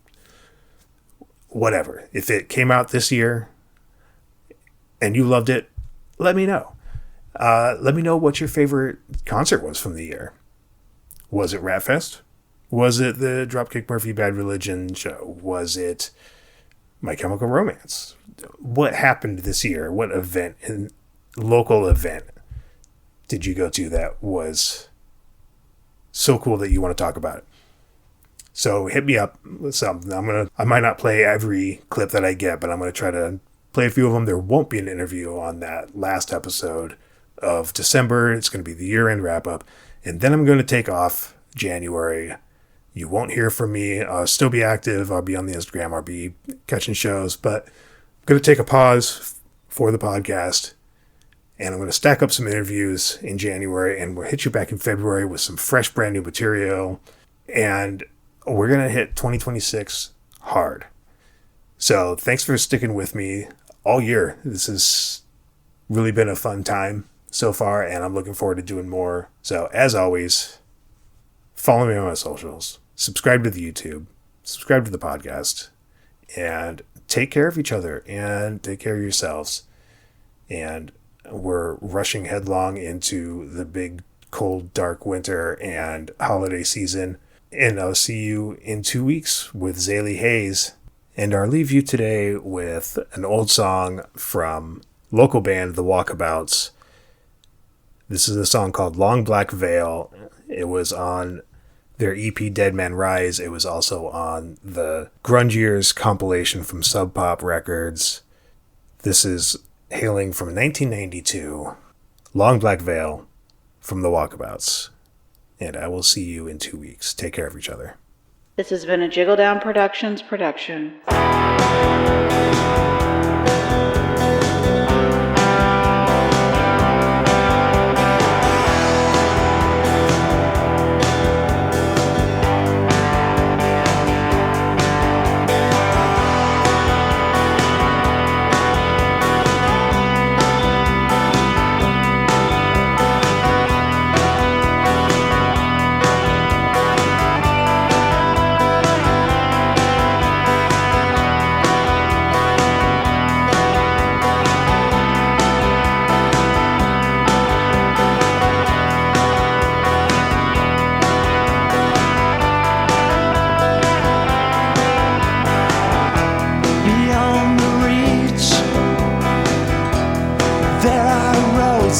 whatever. If it came out this year and you loved it, let me know. Let me know what your favorite concert was from the year. Was it Rat Fest? Was it the Dropkick Murphy Bad Religion show? Was it My Chemical Romance. What happened this year? What local event did you go to that was so cool that you want to talk about it? So hit me up with something. I might not play every clip that I get, but I'm going to try to play a few of them. There won't be an interview on that last episode of December. It's going to be the year-end wrap-up. And then I'm going to take off January. You won't hear from me. I'll still be active. I'll be on the Instagram. I'll be catching shows. But I'm going to take a pause for the podcast. And I'm going to stack up some interviews in January. And we'll hit you back in February with some fresh, brand new material. And we're going to hit 2026 hard. So thanks for sticking with me all year. This has really been a fun time so far. And I'm looking forward to doing more. So as always, follow me on my socials. Subscribe to the YouTube, subscribe to the podcast, and take care of each other and take care of yourselves. And we're rushing headlong into the big, cold, dark winter and holiday season. And I'll see you in 2 weeks with Zaylee Hayes. And I'll leave you today with an old song from local band The Walkabouts. This is a song called Long Black Veil. It was on their EP Dead Man Rise. It was also on the Grunge Years compilation from Sub Pop Records. This is hailing from 1992. Long Black Veil from The Walkabouts. And I will see you in 2 weeks. Take care of each other. This has been a Jiggle Down Productions production.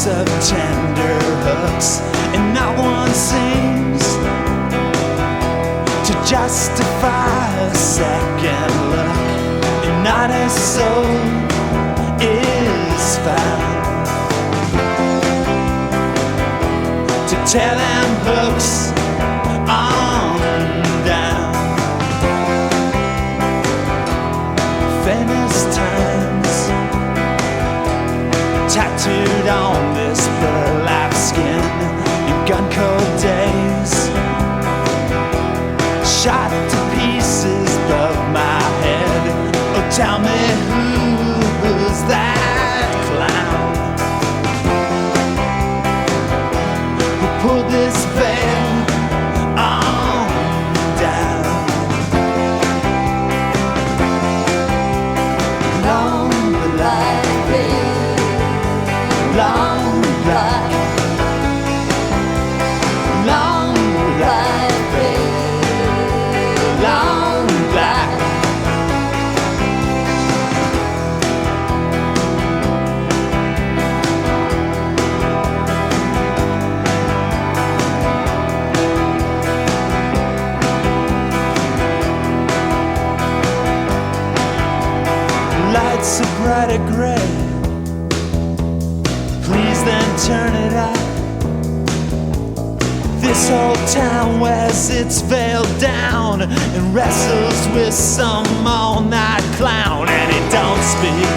Of tender hooks, and not one seems to justify a second look, and not a soul is found to tear them hooks on down. Famous times tattooed on this burlap skin in gun cold days, shot to pieces above my head. Oh, tell me who's that clown who pulled this veil on down? Long black veil, long black, long black veil, long black. Lights a brighter gray, please then turn it up. This whole town wears its veil down and wrestles with some all-night clown, and it don't speak.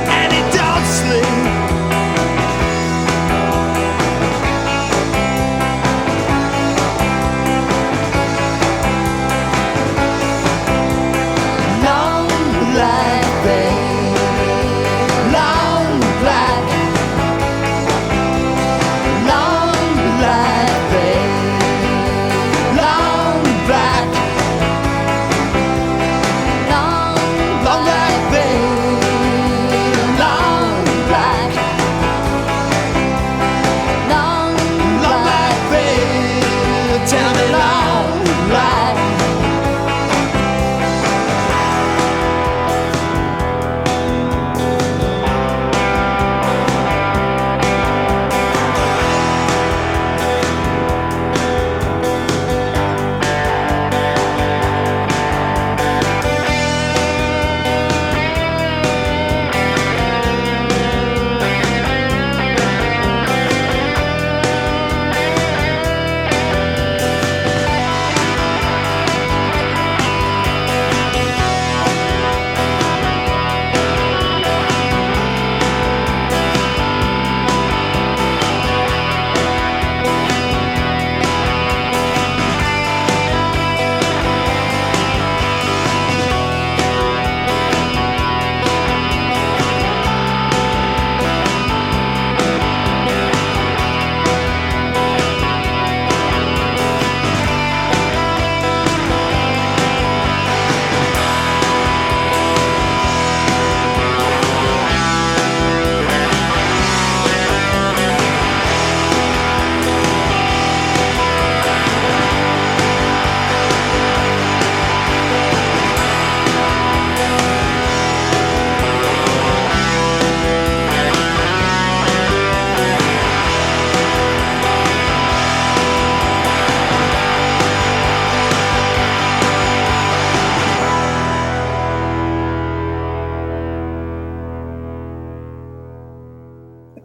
And it don't sleep. Long black veil, long black, long black veil, long black.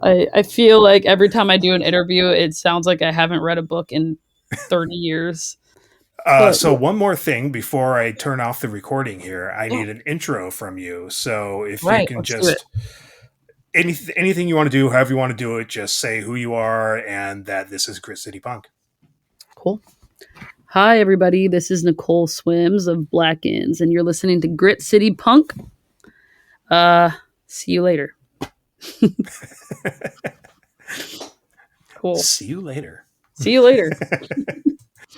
I feel like every time I do an interview, it sounds like I haven't read a book in 30 years. But So one more thing before I turn off the recording here, I Yeah. need an intro from you. So if you Right, can let's do just anything you want to do, however you want to do it, just say who you are and that this is Grit City Punk. Cool. Hi, everybody. This is Nicolle Swims of Black Inns, and you're listening to Grit City Punk. See you later. Cool. See you later. See you later.